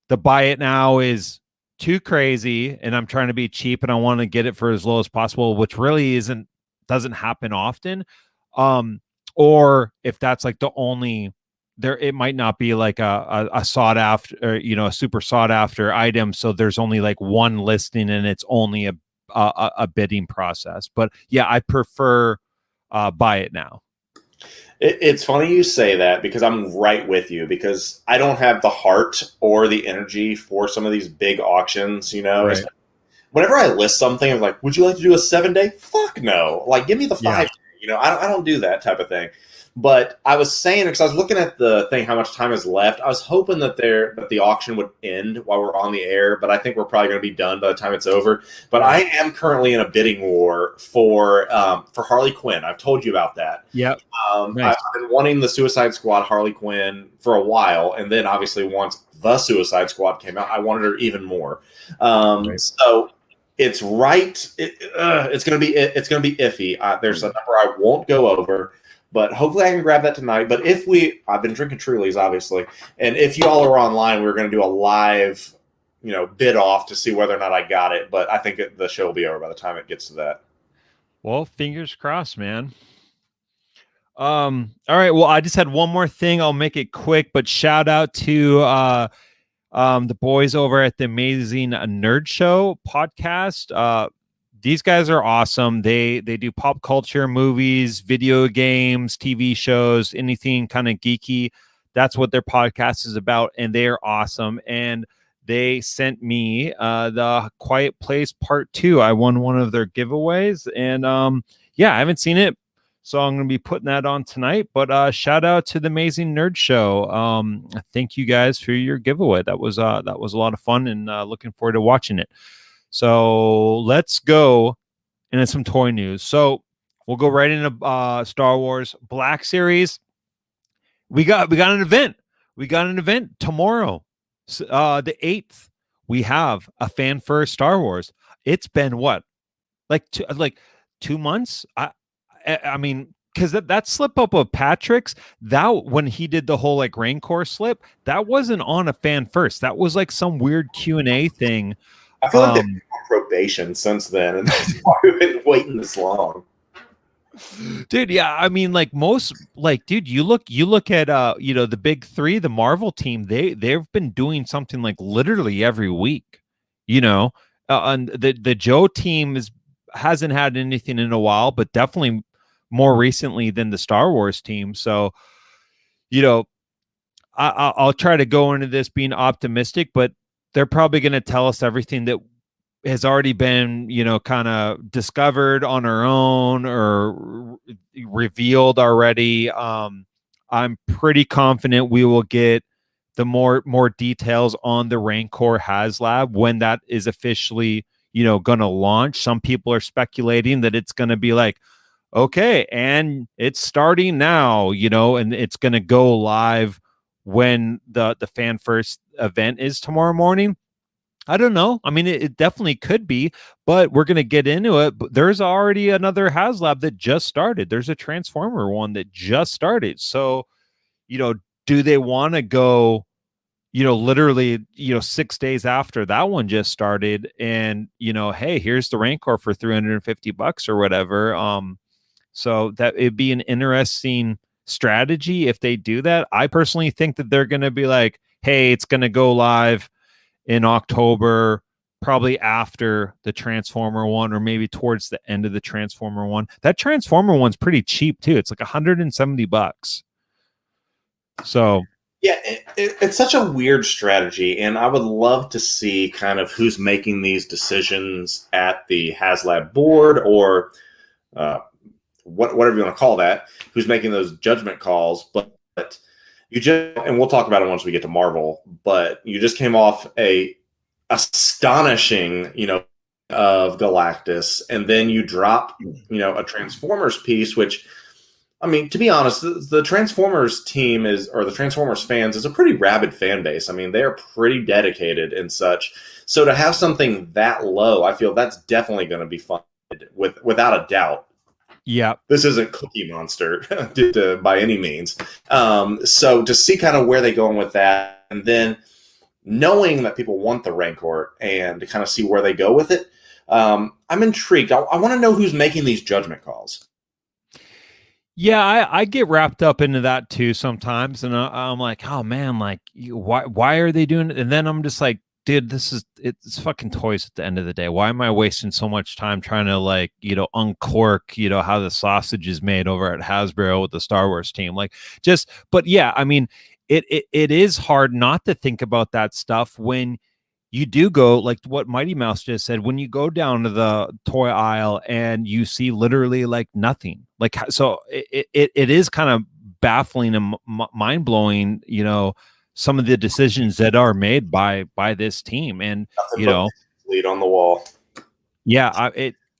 the buy it now is too crazy and I'm trying to be cheap and I want to get it for as low as possible, which really doesn't happen often. Or if that's like the only it might not be like a sought after, or, a super sought after item. So there's only like one listing and it's only a bidding process. But yeah, I prefer buy it now. It's funny you say that because I'm right with you, because I don't have the heart or the energy for some of these big auctions, Right. Whenever I list something, I'm like, would you like to do a 7-day? Fuck no. Like, give me the 5-day. I don't do that type of thing. But I was saying, because I was looking at the thing, how much time is left. I was hoping that the auction would end while we're on the air, but I think we're probably going to be done by the time it's over. But I am currently in a bidding war for Harley Quinn. I've told you about that. Yep. Nice. I've been wanting the Suicide Squad Harley Quinn for a while, and then obviously once the Suicide Squad came out, I wanted her even more. So it's right. It's gonna be iffy. There's a number I won't go over. But hopefully I can grab that tonight. But I've been drinking Trulies, obviously. And if you all are online, we're going to do a live, bid off to see whether or not I got it. But I think the show will be over by the time it gets to that. Well, fingers crossed, man. All right. Well, I just had one more thing. I'll make it quick, but shout out to the boys over at the Amazing Nerd Show podcast. These guys are awesome. They do pop culture, movies, video games, TV shows, anything kind of geeky. That's what their podcast is about, and they are awesome. And they sent me the Quiet Place Part 2. I won one of their giveaways, and I haven't seen it, so I'm going to be putting that on tonight. But shout out to the Amazing Nerd Show. Thank you guys for your giveaway. That was a lot of fun, and looking forward to watching it. So let's go into some toy news. So we'll go right into Star Wars Black Series. We got an event. We got an event tomorrow, the 8th. We have a fan first Star Wars. It's been what, like 2 months? I mean, because that slip up of Patrick's, that when he did the whole like Rancor slip, that wasn't on a fan first. That was like some weird Q&A thing. I feel like they've been on probation since then, and that's why we've been waiting this long. Dude, yeah, I mean, like most, like, dude, you look at the big three, the Marvel team, they've been doing something like literally every week, you know. And the Joe team hasn't had anything in a while, but definitely more recently than the Star Wars team. So, you know, I'll try to go into this being optimistic, but they're probably going to tell us everything that has already been, kind of discovered on our own or revealed already. I'm pretty confident we will get the more details on the Rancor Haslab when that is officially, going to launch. Some people are speculating that it's going to be like, okay, and it's starting now, and it's going to go live when the fan first event is tomorrow morning. I don't know. I mean, it definitely could be, but we're going to get into it. But there's already another Haslab that just started. There's a Transformer one that just started. So, you know, do they want to go, literally, 6 days after that one just started and, hey, here's the Rancor for $350 or whatever. So that it'd be an interesting strategy if they do that. I personally think that they're going to be like, hey, it's going to go live in October, probably after the Transformer one, or maybe towards the end of the Transformer one. That Transformer one's pretty cheap too. It's like $170. So Yeah, it's such a weird strategy, and I would love to see kind of who's making these decisions at the HasLab board or whatever you want to call that, who's making those judgment calls. But you just, and we'll talk about it once we get to Marvel, but you just came off a astonishing, of Galactus, and then you drop, a Transformers piece, which, I mean, to be honest, the Transformers team or the Transformers fans is a pretty rabid fan base. I mean, they're pretty dedicated and such. So to have something that low, I feel that's definitely going to be fun without a doubt. yeah, This isn't Cookie Monster by any means. So to see kind of where they're going with that, and then knowing that people want the Rancor and to kind of see where they go with it, I'm intrigued. I want to know who's making these judgment calls. yeah, I get wrapped up into that too sometimes, and I'm like, oh man, like why are they doing it? And then I'm just like, dude, it's fucking toys at the end of the day. Why am I wasting so much time trying to like, uncork, how the sausage is made over at Hasbro with the Star Wars team? Like but yeah, I mean, it is hard not to think about that stuff when you do go, like what Mighty Mouse just said, when you go down to the toy aisle and you see literally like nothing. Like, so it is kind of baffling and mind blowing, some of the decisions that are made by this team. And, Lead on the wall. Yeah,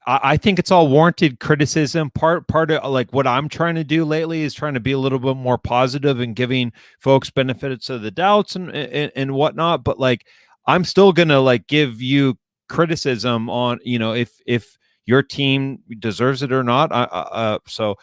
I think it's all warranted criticism. Part of like what I'm trying to do lately is trying to be a little bit more positive and giving folks benefits of the doubts and whatnot. But like, I'm still gonna like give you criticism on, if your team deserves it or not. So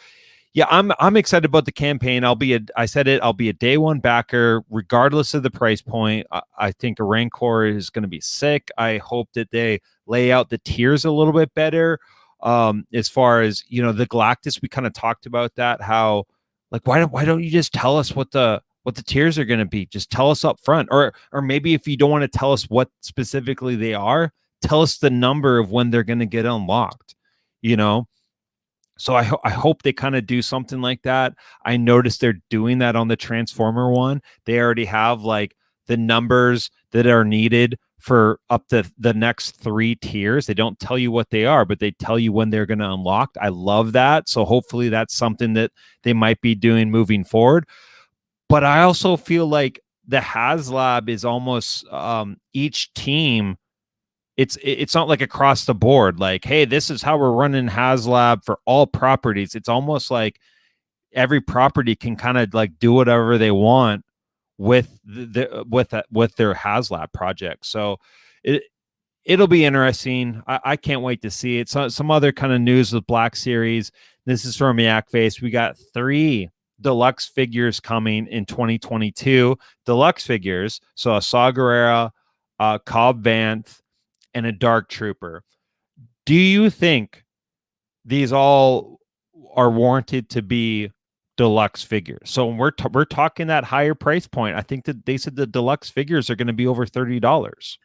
yeah, I'm excited about the campaign. I'll be a day one backer, regardless of the price point. I think a Rancor is going to be sick. I hope that they lay out the tiers a little bit better. As far as the Galactus, we kind of talked about that. How like why don't you just tell us what the tiers are going to be? Just tell us up front, or maybe if you don't want to tell us what specifically they are, tell us the number of when they're going to get unlocked. So I hope they kind of do something like that. I noticed they're doing that on the Transformer one. They already have like the numbers that are needed for up to the next 3 tiers. They don't tell you what they are, but they tell you when they're going to unlock. I love that. So hopefully that's something that they might be doing moving forward. But I also feel like the HasLab is almost each team. It's not like across the board, like, hey, this is how we're running HasLab for all properties. It's almost like every property can kind of like do whatever they want with with their HasLab project. So it'll be interesting. I can't wait to see it. So, some other kind of news with Black Series. This is from Yak Face. We got 3 deluxe figures coming in 2022. Deluxe figures. So a Saw Gerrera, Cobb Vanth, and a Dark Trooper. Do you think these all are warranted to be deluxe figures. So when we're talking that higher price point, I think that they said the deluxe figures are going to be over $30.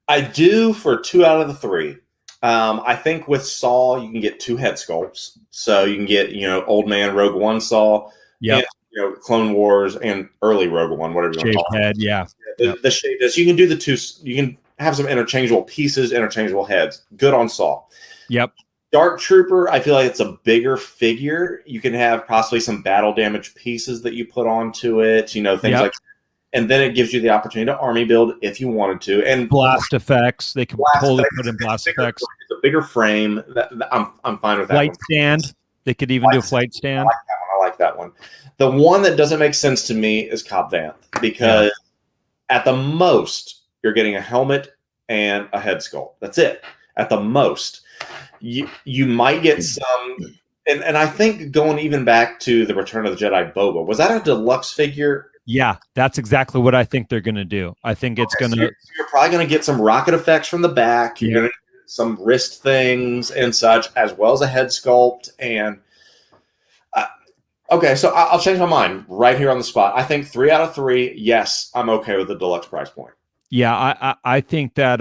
I do for 2 out of the 3. I think with Saw you can get 2 head sculpts, so you can get Old Man Rogue One Saw, Yep. and Clone Wars and early Rogue One, whatever you want to Shaved call it. head, yeah. The shape is you can do the 2. You can have some interchangeable pieces, interchangeable heads. Good on Saw. Yep. Dark Trooper, I feel like it's a bigger figure. You can have possibly some battle damage pieces that you put onto it, things like that. And then it gives you the opportunity to army build if you wanted to. And blast effects, they can totally put in blast effects. It's a bigger frame. I'm fine with that. Flight stand, they could even do a flight stand. I like that one. The one that doesn't make sense to me is Cobb Vanth, because at the most you're getting a helmet and a head sculpt. That's it. At the most. You might get some, and I think going even back to the Return of the Jedi Boba, was that a deluxe figure? Yeah, that's exactly what I think they're going to do. I think it's going to. So you're probably going to get some rocket effects from the back. You're going to get some wrist things and such, as well as a head sculpt. And okay, so I'll change my mind right here on the spot. I think 3 out of 3. Yes, I'm okay with the deluxe price point. Yeah, I think that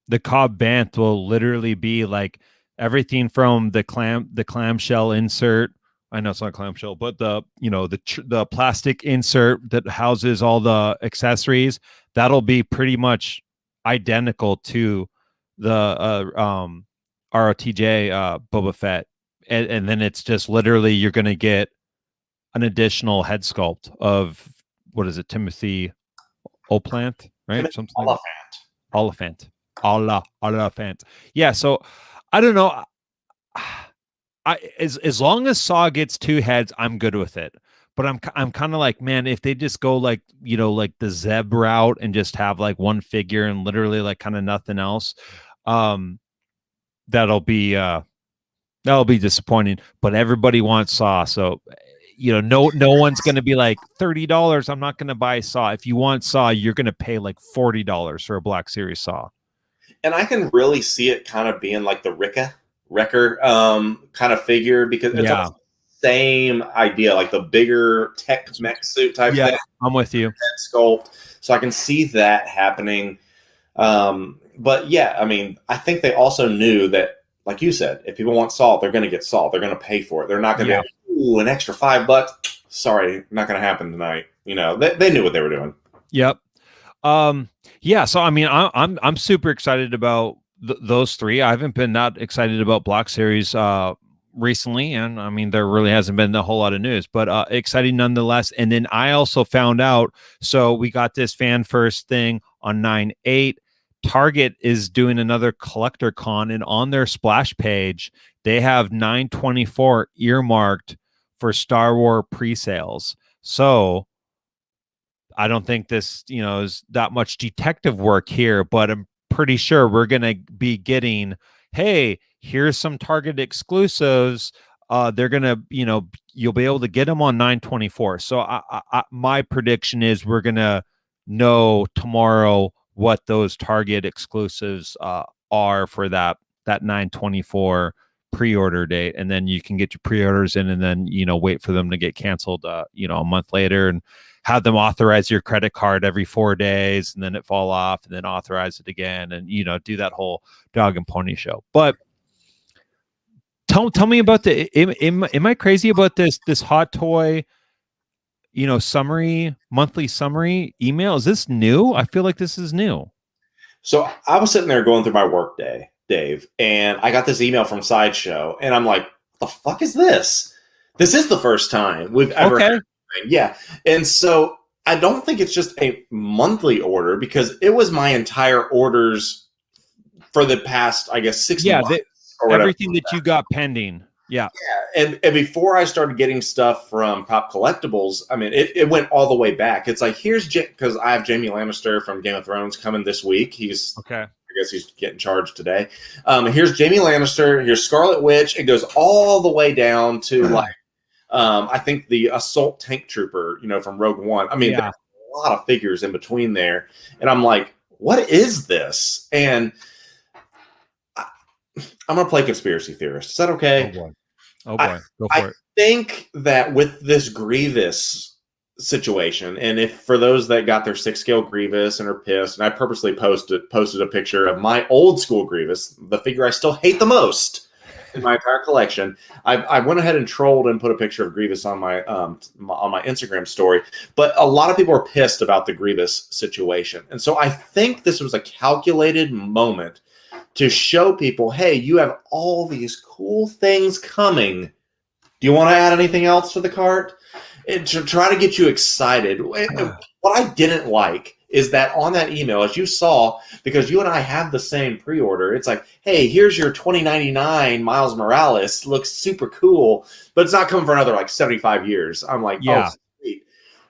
the Cobb Vanth will literally be like everything from the clamshell insert. I know it's not clamshell, but the plastic insert that houses all the accessories, that'll be pretty much identical to the ROTJ Boba Fett, and then it's just literally you're going to get an additional head sculpt of what is it, Timothy Oplant, right? Something like Oliphant. Oliphant. Yeah, so I don't know. As long as Saw gets 2 heads, I'm good with it. But I'm kind of like, man, if they just go like the Zeb route and just have like 1 figure and literally like kind of nothing else, that'll be disappointing. But everybody wants Saw, so no one's going to be like $30. I'm not going to buy Saw. If you want Saw, you're going to pay like $40 for a Black Series Saw. And I can really see it kind of being like the Wrecker kind of figure, because it's the same idea, like the bigger tech mech suit type thing. I'm with you. Sculpt. So I can see that happening. But yeah, I mean, I think they also knew that, like you said, if people want Saw, they're going to get Saw. They're going to pay for it. They're not going to be an extra $5. Sorry, not going to happen tonight. They knew what they were doing. Yep. Yeah, so I mean, I'm super excited about those 3. I haven't been that excited about Black Series recently, and I mean, there really hasn't been a whole lot of news, but exciting nonetheless. And then I also found out, so we got this fan first thing on 9/8. Target is doing another collector con, and on their splash page, they have 9/24 earmarked for Star Wars pre-sales. So I don't think this, is that much detective work here, but I'm pretty sure we're going to be getting, hey, here's some Target exclusives. They're going to, you'll be able to get them on 9/24. So my prediction is we're going to know tomorrow what those Target exclusives are for that 9/24 pre-order date, and then you can get your pre-orders in, and then wait for them to get canceled a month later, and have them authorize your credit card every 4 days, and then it fall off, and then authorize it again, and do that whole dog and pony show. But tell me about am I crazy about this hot toy monthly summary email? Is this new? I feel like this is new. So I was sitting there going through my work day, Dave, and I got this email from Sideshow, and I'm like, what the fuck is this? This is the first time we've ever had anything. Yeah. And so I don't think it's just a monthly order, because it was my entire orders for the past, I guess, 6 months. Everything that you got pending. Yeah. And before I started getting stuff from Pop Collectibles, I mean, it went all the way back. It's like, because I have Jaime Lannister from Game of Thrones coming this week. He's okay. I guess he's getting charged today. Here's Jaime Lannister. Here's Scarlet Witch. It goes all the way down to I think the Assault Tank Trooper, from Rogue One. I mean, there's a lot of figures in between there. And I'm like, what is this? And I'm going to play conspiracy theorist. Is that okay? Oh, Oh boy, go for I it. think that with this Grievous situation, and if for those that got their 6 scale Grievous and are pissed, and I purposely posted a picture of my old school Grievous, the figure I still hate the most in my entire collection. I went ahead and trolled and put a picture of Grievous on my Instagram story, but a lot of people are pissed about the Grievous situation, and so I think this was a calculated moment to show people, hey, you have all these cool things coming. Do you want to add anything else to the cart? And to try to get you excited. What I didn't like is that on that email, as you saw, because you and I have the same pre-order, it's like, hey, here's your 2099 Miles Morales. Looks super cool, but it's not coming for another like 75 years. I'm like, Yeah. oh, sweet.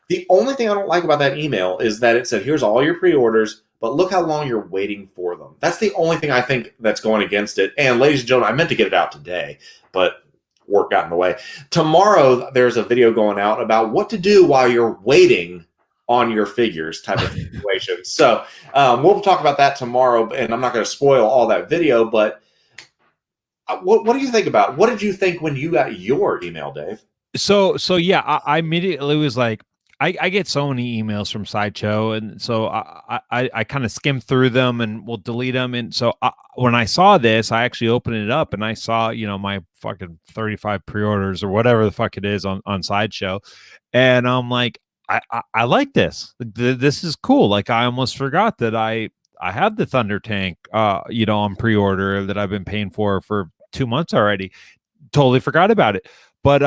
The only thing I don't like about that email is that it said, here's all your pre-orders, but look how long you're waiting for them. That's the only thing I think that's going against it. And ladies and gentlemen, I meant to get it out today, but work got in the way. Tomorrow, there's a video going out about what to do while you're waiting on your figures type of situation. So we'll talk about that tomorrow, and I'm not going to spoil all that video, but what do you think about it? What did you think when you got your email, Dave? So yeah, I immediately was like, I get so many emails from Sideshow, and so I kind of skim through them and will delete them. And so when I saw this, I actually opened it up and I saw, you know, my fucking 35 pre-orders or whatever the fuck it is on Sideshow, and I'm like, I like this. This is cool. Like I almost forgot that I have the Thunder Tank, you know, on pre-order that I've been paying for 2 months already. Totally forgot about it, but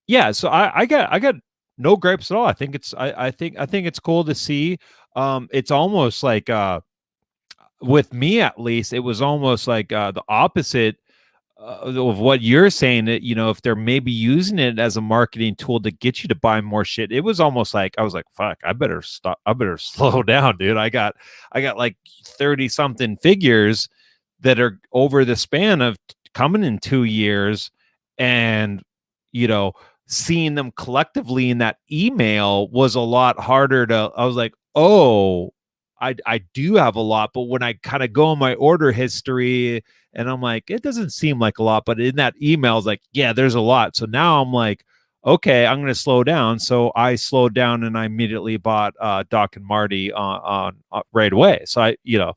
yeah, so I got no gripes at all. I think it's cool to see. It's almost like with me at least, it was almost like the opposite of what you're saying. That, you know, if they're maybe using it as a marketing tool to get you to buy more shit, it was almost like I was like, fuck, I better stop. I better slow down, dude. I got like 30 something figures that are over the span of coming in 2 years, and you know, seeing them collectively in that email was a lot harder to. I was like, oh, I do have a lot, but when I kind of go in my order history and I'm like, it doesn't seem like a lot, but in that email, it's like, yeah, there's a lot. So now I'm like, okay, I'm going to slow down. So I slowed down and I immediately bought Doc and Marty on right away. So I, you know,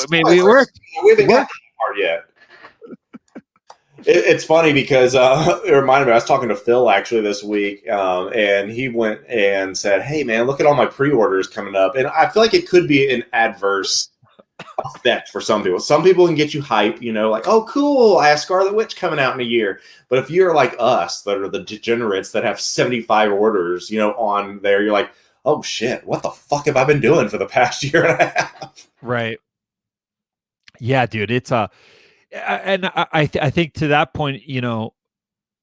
maybe it worked. We haven't got that part yet. It's funny because it reminded me, I was talking to Phil actually this week, and he went and said, hey, man, look at all my pre-orders coming up. And I feel like it could be an adverse effect for some people. Some people can get you hype, you know, like, oh, cool, I have Scarlet Witch coming out in a year. But if you're like us, that are the degenerates that have 75 orders, you know, on there, you're like, oh, shit, what the fuck have I been doing for the past year and a half? Right. Yeah, dude, it's and I think to that point, you know,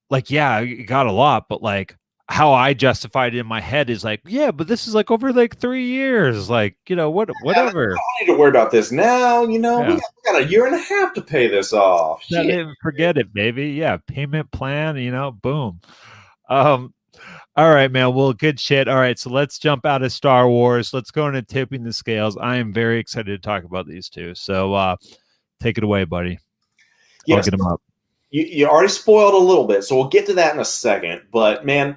like, yeah, you got a lot, but like how I justified it in my head is like, yeah, but this is like over like 3 years, like, you know, whatever. I don't need to worry about this now. You know, Yeah. we got a year and a half to pay this off. Not Shit. even forget it, baby. Yeah, payment plan, you know, boom. All right, man. Well, good shit. All right, so let's jump out of Star Wars. Let's go into tipping the scales. I am very excited to talk about these two. So take it away, buddy. I'll Yes, get them up. you already spoiled a little bit, so we'll get to that in a second. But man,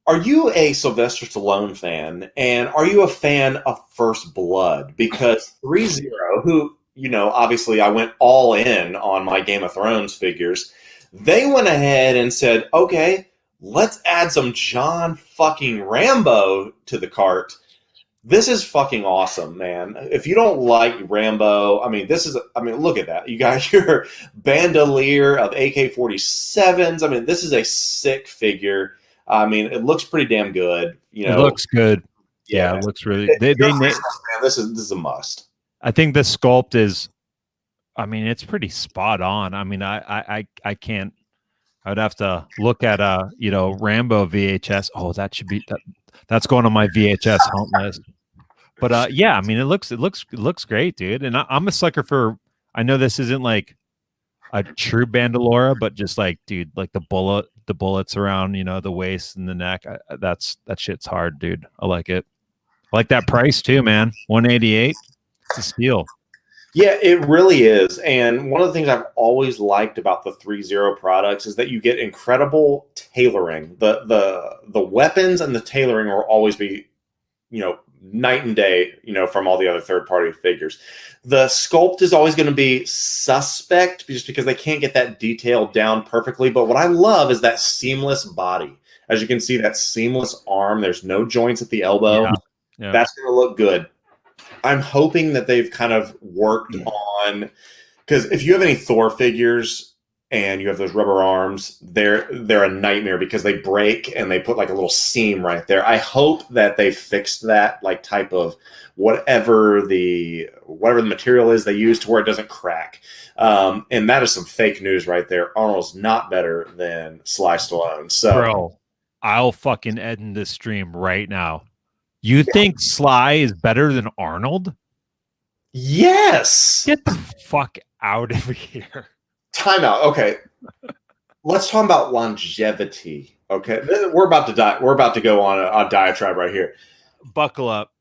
are you a Sylvester Stallone fan? And are you a fan of First Blood? Because 3-0, who, you know, obviously I went all in on my Game of Thrones figures, they went ahead and said, okay, let's add some John fucking Rambo to the cart. This is fucking awesome, man. If you don't like Rambo, I mean, look at that. You got your bandolier of AK-47s. I mean, this is a sick figure. I mean, it looks pretty damn good. You know, It looks good. Yeah, it looks really. This is a must. I think the sculpt is. I mean, it's pretty spot on. I mean, I can't. I would have to look at you know, Rambo VHS. Oh, that should be that. That's going on my VHS hunt list. But yeah, I mean, it looks great, dude. And I'm a sucker for. I know this isn't like a true bandolera, but just like, dude, like the bullets around, you know, the waist and the neck. That shit's hard, dude. I like it. I like that price too, man. $188. It's a steal. Yeah, it really is. And one of the things I've always liked about the 3.0 products is that you get incredible tailoring. The weapons and the tailoring will always be, night and day, from all the other third party figures. The sculpt is always going to be suspect just because they can't get that detail down perfectly. But what I love is that seamless body. As you can see, that seamless arm, there's no joints at the elbow. Yeah. That's going to look good. I'm hoping that they've kind of worked on, because if you have any Thor figures and you have those rubber arms, they're a nightmare because they break and they put like a little seam right there. I hope that they fixed that like type of whatever the material is they use to where it doesn't crack. And that is some fake news right there. Arnold's not better than Sly Stallone. So, bro, I'll fucking end this stream right now. You think Sly is better than Arnold? Yes. Get the fuck out of here. Time out. Okay. Let's talk about longevity. Okay. We're about to die. We're about to go on a diatribe right here. Buckle up.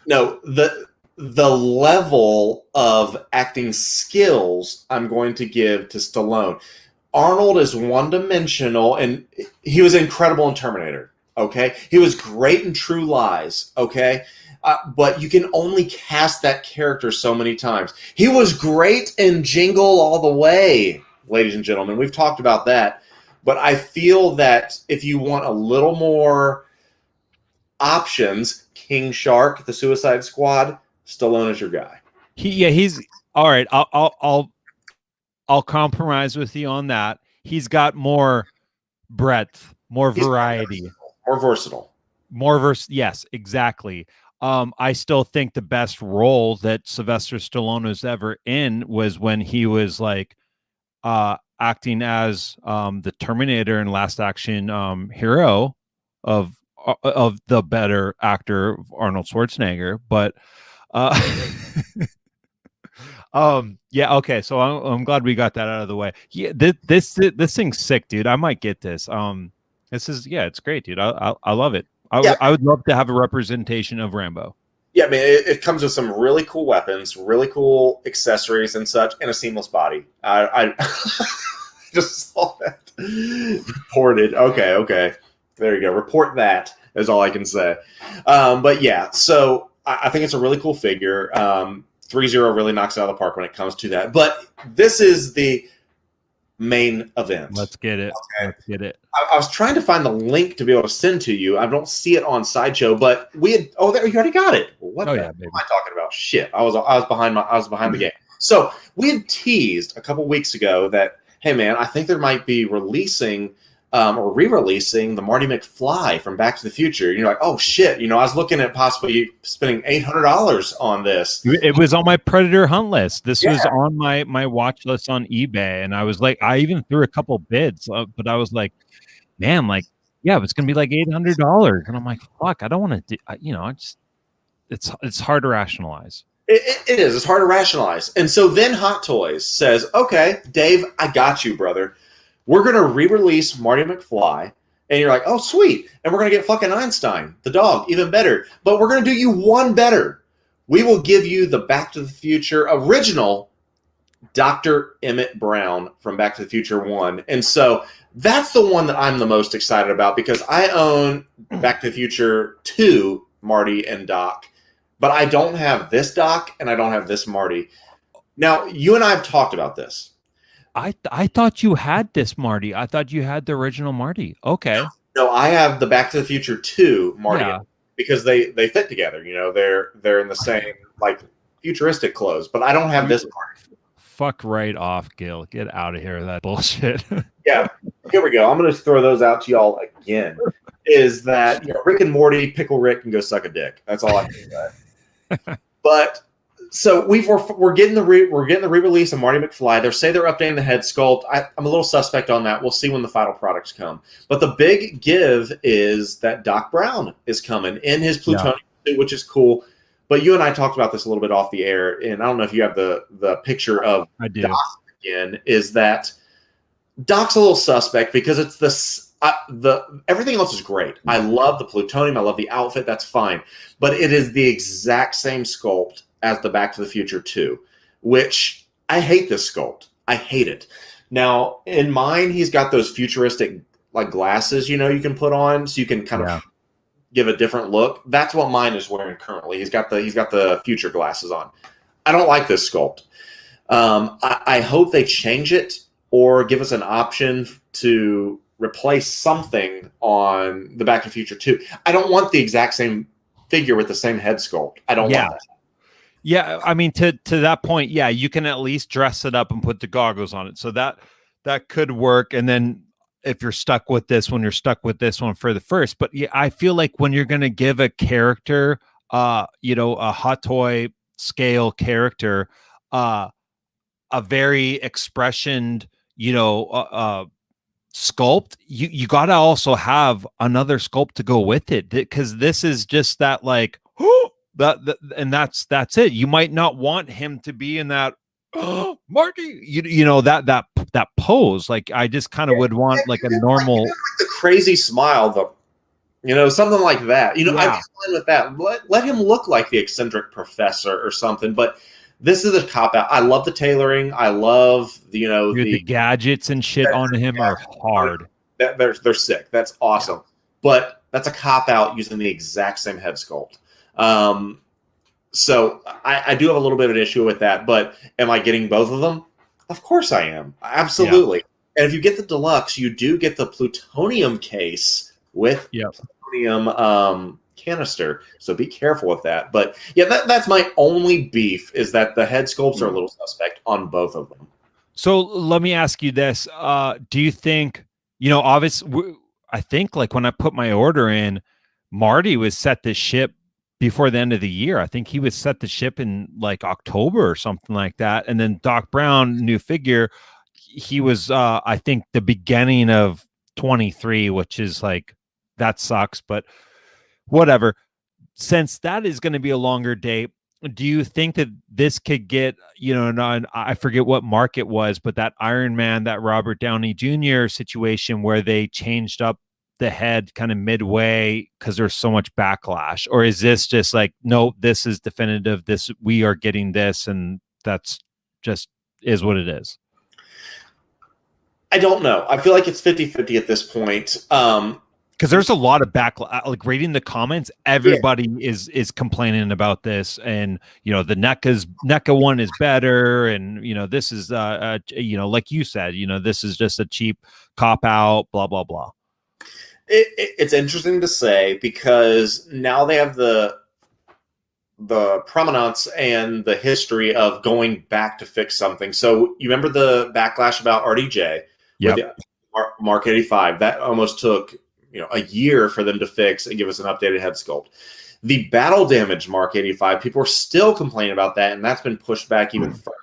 No, the level of acting skills I'm going to give to Stallone. Arnold is one-dimensional, and he was incredible in Terminator. Okay, he was great in True Lies. Okay, but you can only cast that character so many times. He was great in Jingle All the Way, ladies and gentlemen. We've talked about that, but I feel that if you want a little more options, King Shark, The Suicide Squad, Stallone is your guy. He's all right. I'll compromise with you on that. He's got more breadth, more variety. More versatile. Yes, exactly. I still think the best role that Sylvester Stallone was ever in was when he was like acting as the Terminator in Last Action Hero of the better actor Arnold Schwarzenegger. But yeah, okay. So I'm glad we got that out of the way. Yeah, this thing's sick, dude. I might get this. It's great, dude. I love it. I would love to have a representation of Rambo. Yeah, man, it comes with some really cool weapons, really cool accessories and such, and a seamless body. I just saw that reported. Okay, there you go. Report that is all I can say. But yeah, so I think it's a really cool figure. 3.0 really knocks it out of the park when it comes to that. But this is the main event. Let's get it. Okay. Let's get it. I was trying to find the link to be able to send to you. I don't see it on Sideshow, but we had. Oh, there you already got it. What am I talking about? Shit, I was behind the game. So we had teased a couple weeks ago that, hey man, I think there might be releasing or re-releasing the Marty McFly from Back to the Future. You're like, oh shit, I was looking at possibly spending $800 on this. It was on my Predator hunt list. This was on my watch list on eBay, and I was like, I even threw a couple bids, but I was like, man, like, yeah, it's gonna be like $800, and I'm like, fuck, I don't want to do, it's hard to rationalize. It is. It's hard to rationalize. And so then Hot Toys says, okay, Dave, I got you, brother. We're going to re-release Marty McFly. And you're like, oh, sweet. And we're going to get fucking Einstein, the dog, even better. But we're going to do you one better. We will give you the Back to the Future original Dr. Emmett Brown from Back to the Future 1. And so that's the one that I'm the most excited about because I own Back to the Future 2, Marty and Doc. But I don't have this Doc and I don't have this Marty. Now, you and I have talked about this. I thought you had this Marty. I thought you had the original Marty. Okay. No, I have the Back to the Future 2 Marty because they fit together. They're in the same like futuristic clothes, but I don't have this Marty. Fuck right off, Gil. Get out of here with that bullshit. Yeah, here we go. I'm going to throw those out to y'all again. Is that Rick and Morty, Pickle Rick, can go suck a dick. That's all I can say. But so we're getting the re-release of Marty McFly. They say they're updating the head sculpt. I'm a little suspect on that. We'll see when the final products come. But the big give is that Doc Brown is coming in his plutonium suit, which is cool. But you and I talked about this a little bit off the air, and I don't know if you have the picture of Doc again. Is that Doc's a little suspect because it's everything else is great. I love the plutonium. I love the outfit. That's fine. But it is the exact same sculpt as the Back to the Future 2, which I hate this sculpt. I hate it. Now, in mine, he's got those futuristic like glasses, you can put on so you can kind of give a different look. That's what mine is wearing currently. He's got the future glasses on. I don't like this sculpt. I hope they change it or give us an option to replace something on the Back to the Future 2. I don't want the exact same figure with the same head sculpt. I don't want that. Yeah, I mean, to that point, yeah, you can at least dress it up and put the goggles on it. So that could work. And then if you're stuck with this one, you're stuck with this one for the first. But yeah, I feel like when you're going to give a character, a Hot Toy scale character, a very expressioned, sculpt, you got to also have another sculpt to go with it, because this is just that like, and that's it. You might not want him to be in that Marty, that pose. Like, I just kind of would want like a normal, like the crazy smile, something like that. I'd be fine with that. Let him look like the eccentric professor or something. But this is a cop out. I love the tailoring. I love the gadgets and shit on him are hard. They're sick. That's awesome. Yeah. But that's a cop out using the exact same head sculpt. So I do have a little bit of an issue with that, but am I getting both of them? Of course I am. Absolutely. Yeah. And if you get the deluxe, you do get the plutonium case with plutonium canister. So be careful with that. But yeah, that's my only beef, is that the head sculpts are a little suspect on both of them. So let me ask you this. Do you think, obviously, I think like when I put my order in, Marty was set to ship before the end of the year. I think he was set to ship in like October or something like that. And then Doc Brown, new figure, he was, I think, the beginning of 23, which is like, that sucks, but whatever. Since that is going to be a longer date, do you think that this could get, I forget what mark it was, but that Iron Man, that Robert Downey Jr. situation where they changed up the head kind of midway because there's so much backlash? Or is this just like, no, this is definitive, we are getting this, and that's just is what it is? I don't know. I feel like it's 50-50 at this point. Because there's a lot of backlash, like reading the comments, everybody is complaining about this, and the NECA one is better, and this is like you said, this is just a cheap cop out, blah blah blah. It's interesting to say, because now they have the provenance and the history of going back to fix something. So you remember the backlash about RDJ with the Mark 85? That almost took a year for them to fix and give us an updated head sculpt. The battle damage Mark 85, people are still complaining about that, and that's been pushed back even further.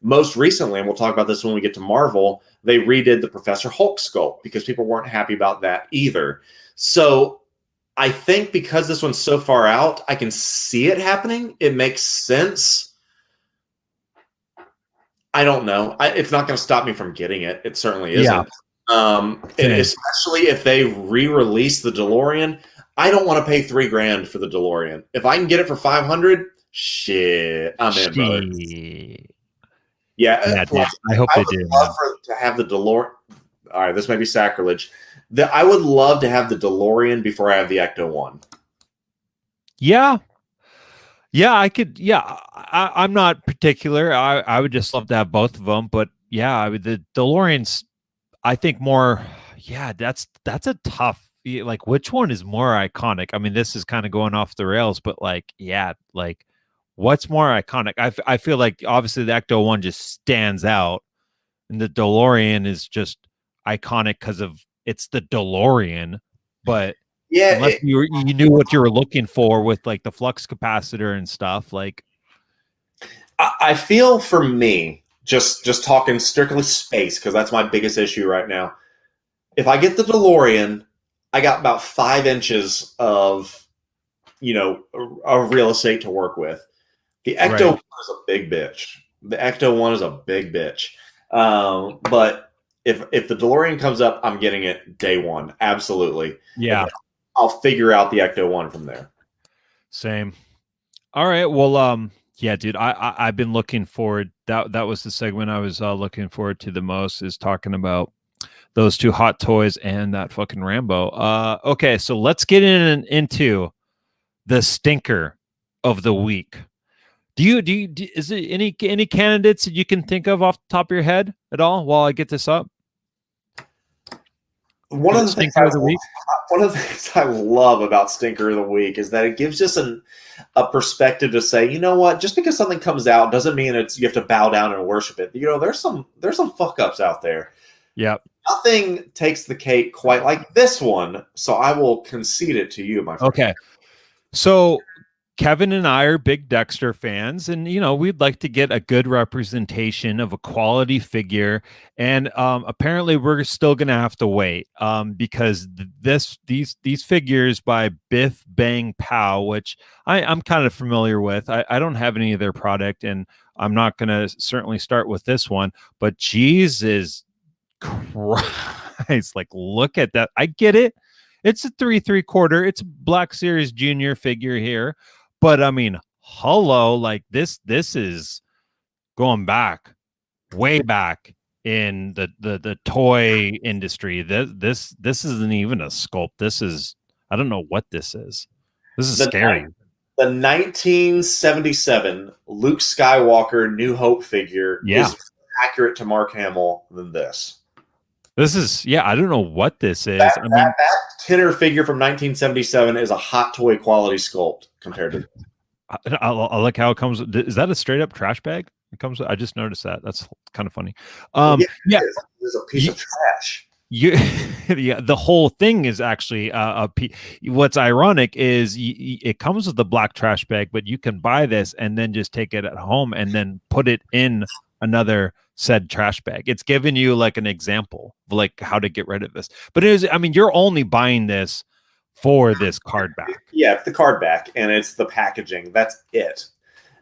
Most recently, and we'll talk about this when we get to Marvel, they redid the Professor Hulk sculpt because people weren't happy about that either. So I think because this one's so far out, I can see it happening. It makes sense. I don't know. It's not going to stop me from getting it. It certainly isn't. And especially if they re-release the DeLorean, I don't want to pay $3,000 for the DeLorean. If I can get it for $500, shit, I'm in, brother. Yeah, I hope they do. Love to have the DeLorean. All right, this may be sacrilege. I would love to have the DeLorean before I have the Ecto one. Yeah, I could. Yeah, I'm not particular. I would just love to have both of them. But yeah, the DeLorean's, I think, more. Yeah, that's a tough. Like, which one is more iconic? I mean, this is kind of going off the rails, but what's more iconic? I feel like obviously the Ecto one just stands out, and the DeLorean is just iconic because of it's the DeLorean. But unless you knew what you were looking for with like the flux capacitor and stuff, like I feel for me, just talking strictly space, because that's my biggest issue right now. If I get the DeLorean, I got about 5 inches of real estate to work with. The Ecto one is a big bitch. The Ecto one is a big bitch. But if the DeLorean comes up, I'm getting it day one. Absolutely. Yeah. I'll figure out the Ecto one from there. Same. All right. Well, Yeah, dude, I've been looking forward. That was the segment I was looking forward to the most, is talking about those two hot toys and that fucking Rambo. Okay, so let's get into the stinker of the week. Is there any candidates that you can think of off the top of your head at all while I get this up? One For of the the things stinker of the week? one of the things I love about Stinker of the Week is that it gives us a perspective to say, you know what, just because something comes out doesn't mean you have to bow down and worship it. You know, there's some fuck ups out there. Yep. Nothing takes the cake quite like this one, so I will concede it to you, my friend. Okay. So Kevin and I are big Dexter fans, and we'd like to get a good representation of a quality figure. And apparently, we're still going to have to wait because these figures by Biff Bang Pow, which I'm kind of familiar with. I don't have any of their product, and I'm not going to certainly start with this one. But Jesus Christ, like, look at that! I get it. It's a 3/3. It's a Black Series Junior figure here. But I mean, hello, like this is going back, way back in the toy industry. This isn't even a sculpt. This is, I don't know what this is. This is scary. The 1977 Luke Skywalker New Hope figure is accurate to Mark Hamill than this. This is, I don't know what this is. That Kenner figure from 1977 is a hot toy quality sculpt compared to. I like how it comes. Is that a straight up trash bag? It comes. I just noticed that. That's kind of funny. It's a piece of trash. The whole thing is actually what's ironic is it comes with the black trash bag, but you can buy this and then just take it at home and then put it in another said trash bag. It's giving you like an example of like how to get rid of this. But you're only buying this for this card back. Yeah, it's the card back and it's the packaging. That's it.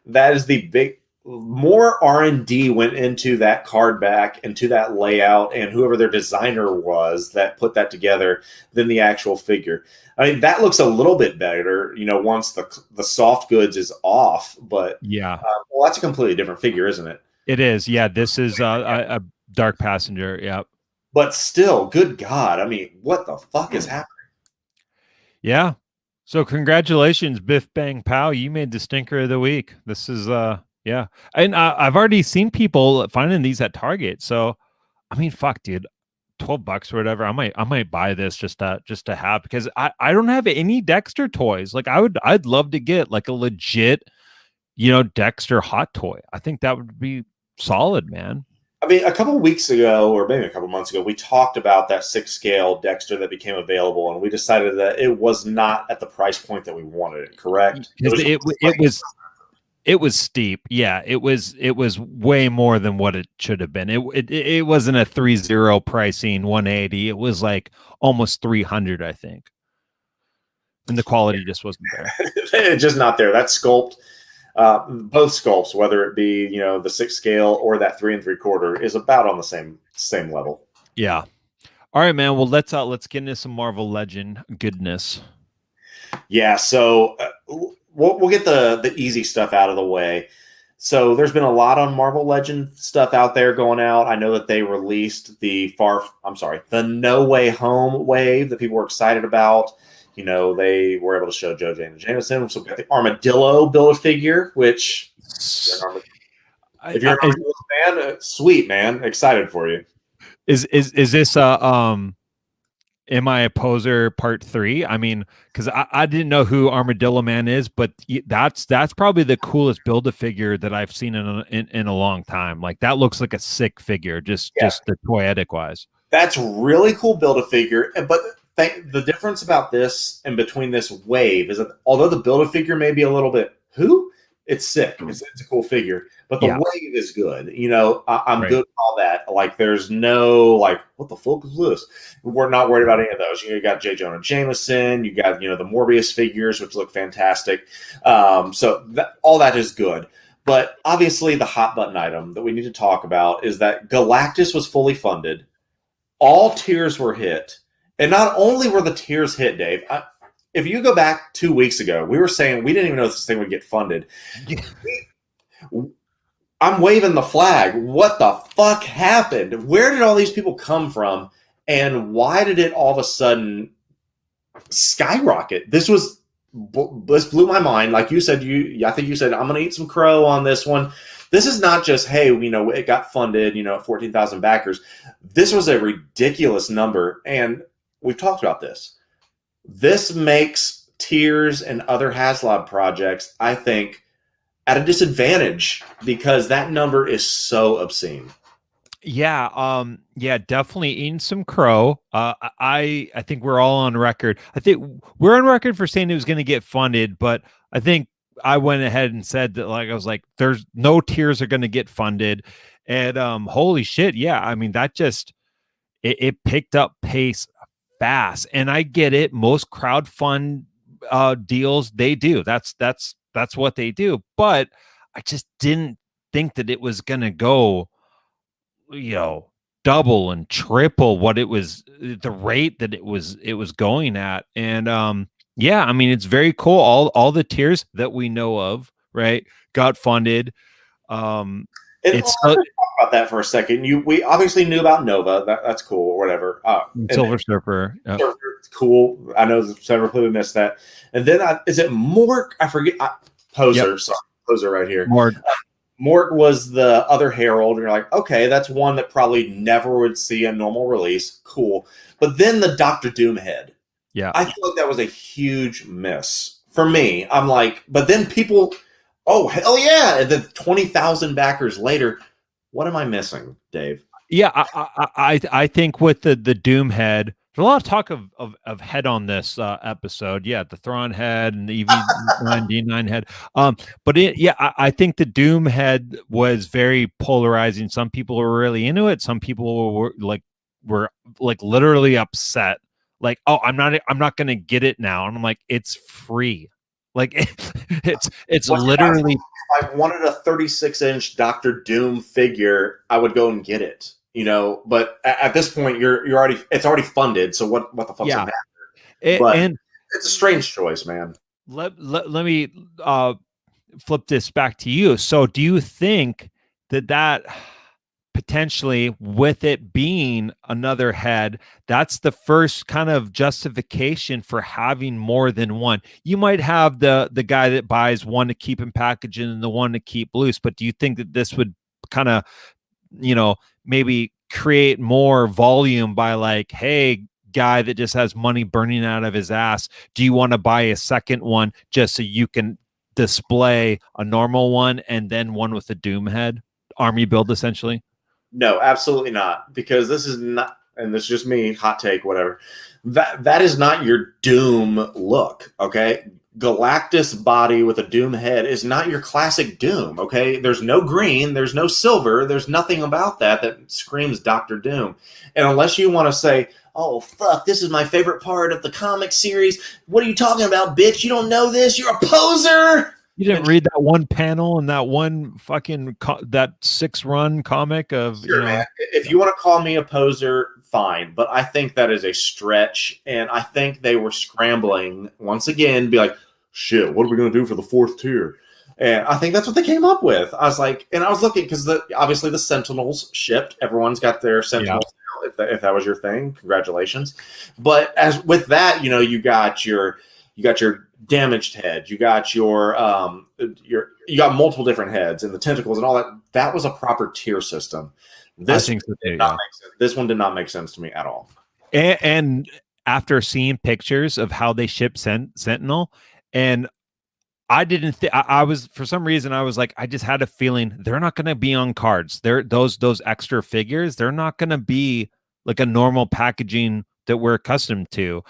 That is the big. More R&D went into that card back and to that layout and whoever their designer was that put that together than the actual figure. I mean, that looks a little bit better, once the soft goods is off. But well, that's a completely different figure, isn't it? It is. Yeah, this is a Dark Passenger. Yeah. But still, good God. I mean, what the fuck is happening? Yeah. So congratulations, Biff Bang Pow. You made the stinker of the week. This is, yeah. And I've already seen people finding these at Target. So, I mean, fuck, dude. $12 or whatever. I might buy this just to have, because I don't have any Dexter toys. Like I'd love to get like a legit, Dexter hot toy. I think that would be solid, man. I mean, a couple of weeks ago, or maybe a couple of months ago, we talked about that 6-scale Dexter that became available, and we decided that it was not at the price point that we wanted it. Correct? It was steep. Yeah, it was way more than what it should have been. It wasn't a 3.0 pricing 180. It was like almost 300, I think. And the quality just wasn't there. It's just not there. That sculpt, both sculpts, whether it be the 6-scale or that 3 3/4, is about on the same level. Yeah. All right, man. Well, let's get into some Marvel Legend goodness. Yeah. So we'll get the easy stuff out of the way. So there's been a lot on Marvel Legend stuff out there going out. I know that they released the No Way Home wave that people were excited about. They were able to show Joe Jameson. So we got the Armadillo Build-A-Figure, which if you're an Armadillo fan, sweet, man. Excited for you. Is this Am I a Poser Part 3? I mean, because I didn't know who Armadillo Man is, but that's probably the coolest Build-A-Figure that I've seen in a long time. Like, that looks like a sick figure, just the toyetic wise. That's really cool Build-A-Figure, but the difference about this and between this wave is that although the Build-A-Figure may be a little bit it's sick. It's a cool figure, but the wave is good. I'm good with all that. Like, there's no like, what the fuck is this? We're not worried about any of those. You got J. Jonah Jameson. You got the Morbius figures, which look fantastic. So all that is good. But obviously, the hot button item that we need to talk about is that Galactus was fully funded. All tiers were hit, and not only were the tiers hit, Dave. If you go back 2 weeks ago, we were saying we didn't even know if this thing would get funded. I'm waving the flag. What the fuck happened? Where did all these people come from? And why did it all of a sudden skyrocket? This blew my mind. Like you said, I think you said, I'm going to eat some crow on this one. This is not just, hey, it got funded, 14,000 backers. This was a ridiculous number. And we've talked about this. This makes Tiers and other Haslab projects, I think, at a disadvantage because that number is so obscene. Yeah, definitely eating some crow. I think we're all on record. I think we're on record for saying it was going to get funded, but I think I went ahead and said that, like, I was like, there's no tiers are going to get funded. And holy shit, yeah. I mean, that just it picked up pace fast. And I get it. Most crowdfund deals, they do. That's what they do. But I just didn't think that it was gonna go, double and triple what it was, the rate that it was going at. And yeah, I mean, it's very cool. All the tiers that we know of, right, got funded. Let's talk about that for a second. We obviously knew about Nova. That's cool, or whatever. Silver Surfer. Yep. It's cool. I know Several Clue missed that. And then is it Mork? I forget. Poser. Yep. Sorry, Poser right here. Mork was the other Herald. And you're like, okay, that's one that probably never would see a normal release. Cool. But then the Doctor Doom head. Yeah. I feel like that was a huge miss for me. I'm like, but then people, oh, hell yeah. And then 20,000 backers later, what am I missing, Dave? Yeah, I think with the Doom head, there's a lot of talk of head on this episode. Yeah, the Thrawn head and the EV9 D9 head. But I think the Doom head was very polarizing. Some people were really into it. Some people were literally upset. Like, oh, I'm not gonna get it now. And I'm like, it's free. Like it's literally. If I wanted a 36-inch Doctor Doom figure, I would go and get it. But at this point, it's already funded. So what the fuck's the matter? And it's a strange choice, man. Let me flip this back to you. So do you think that potentially, with it being another head, that's the first kind of justification for having more than one? You might have the guy that buys one to keep in packaging and the one to keep loose, but do you think that this would kind of, maybe create more volume by like, hey, guy that just has money burning out of his ass, do you want to buy a second one just so you can display a normal one and then one with a Doom head? Army build, essentially? No, absolutely not. Because this is not, and this is just me, hot take, whatever. That is not your Doom look, okay? Galactus body with a Doom head is not your classic Doom, okay? There's no green, there's no silver, there's nothing about that screams Doctor Doom. And unless you want to say, oh, fuck, this is my favorite part of the comic series. What are you talking about, bitch? You don't know this? You're a poser! You didn't read that one panel and that one fucking that 6-run comic of, sure, man. If you want to call me a poser, fine. But I think that is a stretch. And I think they were scrambling once again, be like, shit, what are we going to do for the 4th tier? And I think that's what they came up with. I was like, and I was looking because obviously the Sentinels shipped. Everyone's got their Sentinels now, if that was your thing. Congratulations. But as with that, you got your damaged head. You got you got multiple different heads and the tentacles and all that. That was a proper tier system. This one did not make sense to me at all. And after seeing pictures of how they ship Sentinel, and I didn't think, I was, for some reason, I was like, I just had a feeling they're not going to be on cards. They're those extra figures. They're not going to be like a normal packaging that we're accustomed to.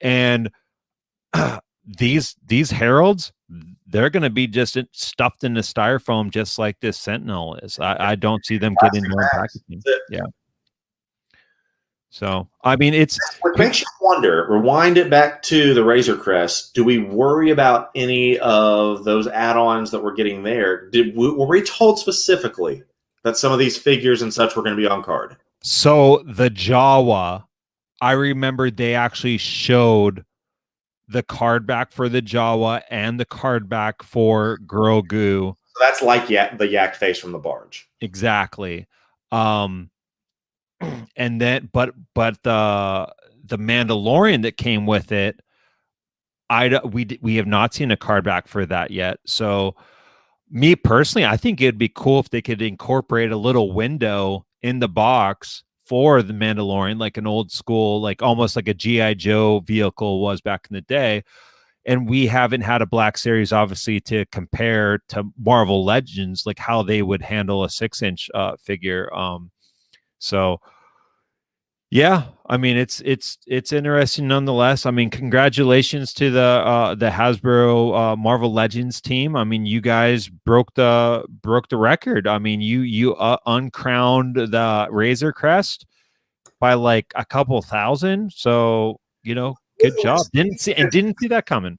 And these heralds, they're going to be just stuffed into styrofoam, just like this Sentinel is. I don't see them getting more packaging. Yeah. So, I mean, it makes you wonder, rewind it back to the Razor Crest. Do we worry about any of those add-ons that we're getting there? Were we told specifically that some of these figures and such were going to be on card? So the Jawa, I remember they actually showed the card back for the Jawa and the card back for Grogu So that's like the yak face from the barge. Exactly. And then but the Mandalorian that came with it, we have not seen a card back for that yet. So me personally, I think it'd be cool if they could incorporate a little window in the box for the Mandalorian, like an old school, like almost like a GI Joe vehicle was back in the day. And we haven't had a Black Series, obviously, to compare to Marvel Legends, like how they would handle a 6-inch figure. So yeah, I mean it's interesting nonetheless. I mean, congratulations to the Hasbro Marvel Legends team. I mean, you guys broke the record. I mean, you uncrowned the Razor Crest by like a couple thousand. So, good job. Didn't see that coming.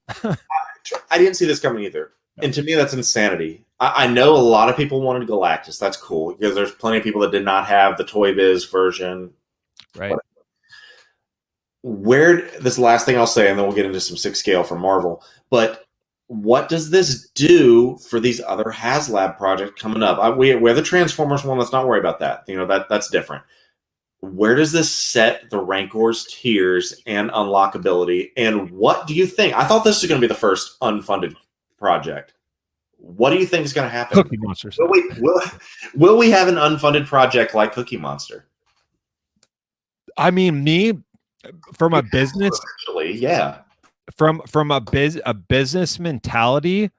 I didn't see this coming either. And to me, that's insanity. I know a lot of people wanted Galactus. That's cool because there's plenty of people that did not have the Toy Biz version. Right. This is the last thing I'll say, and then we'll get into some 6 scale from Marvel. But what does this do for these other Haslab projects coming up? We have the Transformers one. Let's not worry about that. That's different. Where does this set the Rancor's tiers and unlockability? And what do you think? I thought this was going to be the first unfunded project. What do you think is going to happen? Cookie Monsters. Will we have an unfunded project like Cookie Monster? I mean, from a business, actually, yeah. From a business mentality,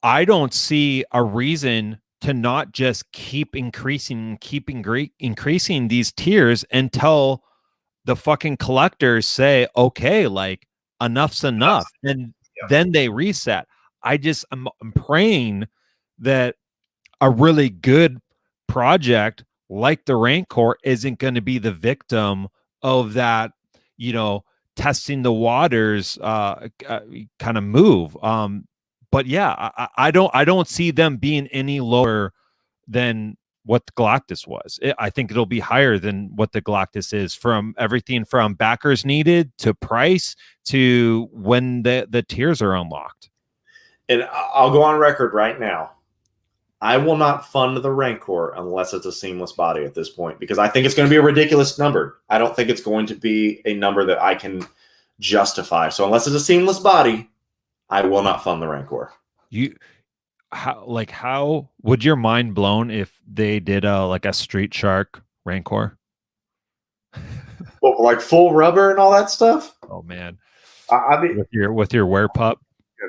I don't see a reason to not just keep increasing these tiers until the fucking collectors say, okay, like enough's enough, and then they reset. I'm praying that a really good project like the Rancor isn't going to be the victim of that, testing the waters kind of move. But yeah, I don't see them being any lower than what the Galactus was. I think it'll be higher than what the Galactus is, from everything from backers needed to price to when the tiers are unlocked. And I'll go on record right now. I will not fund the Rancor unless it's a seamless body at this point, because I think it's going to be a ridiculous number. I don't think it's going to be a number that I can justify. So unless it's a seamless body, I will not fund the Rancor. How would your mind blown if they did a Street Shark Rancor? Well, like full rubber and all that stuff? Oh man. I mean, with your werepup.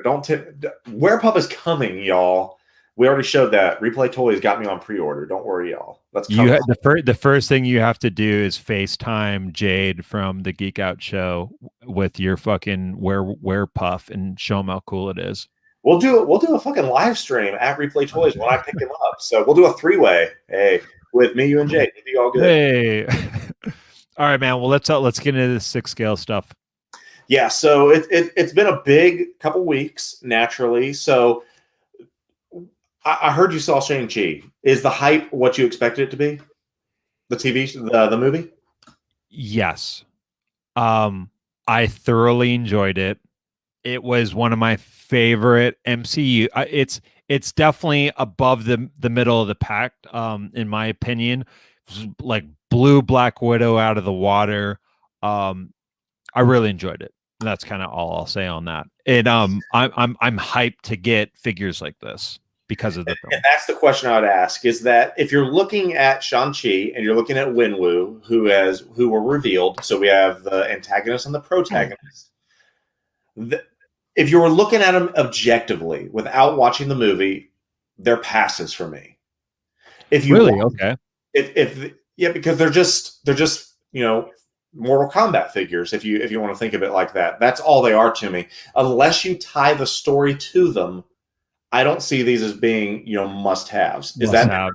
Werepup is coming, y'all. We already showed that. Replay Toys got me on pre-order. Don't worry, y'all. That's coming. The first thing you have to do is FaceTime Jade from the Geek Out show with your fucking werepuff and show him how cool it is. We'll do a fucking live stream at Replay Toys when I pick him up. So we'll do a 3-way. Hey, with me, you, and Jade. It'll be all good. Hey. All right, man. Well, let's get into the 6 scale stuff. Yeah, so it's been a big couple weeks, naturally. So I heard you saw Shang-Chi. Is the hype what you expected it to be? The movie? Yes. I thoroughly enjoyed it. It was one of my favorite MCU. It's definitely above the middle of the pack, in my opinion. Like blew Black Widow out of the water. I really enjoyed it. That's kind of all I'll say on that. And I'm hyped to get figures like this because of the film. And that's the question I would ask, is that if you're looking at Shang-Chi and you're looking at Wenwu, who were revealed, so we have the antagonist and the protagonist. If you were looking at them objectively without watching the movie, they're passes for me. If you really okay, because they're just Mortal Kombat figures. If you want to think of it like that, that's all they are to me. Unless you tie the story to them, I don't see these as being must-haves. Is that?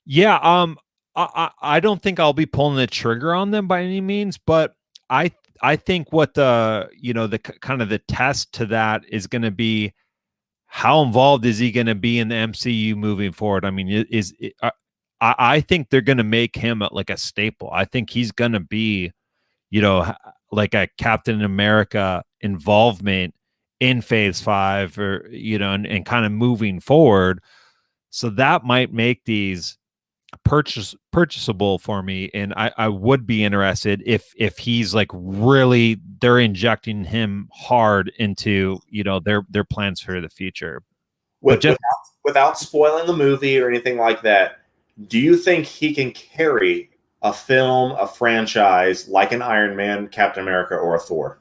Yeah. I don't think I'll be pulling the trigger on them by any means, but I think what the kind of the test to that is going to be, how involved is he going to be in the MCU moving forward? I mean, I think they're going to make him like a staple. I think he's going to be, like a Captain America involvement in phase 5, or and kind of moving forward. So that might make these purchasable for me, and I would be interested if he's like really they're injecting him hard into their plans for the future. But just Without spoiling the movie or anything like that, do you think he can carry a film, a franchise like an Iron Man, Captain America, or a Thor?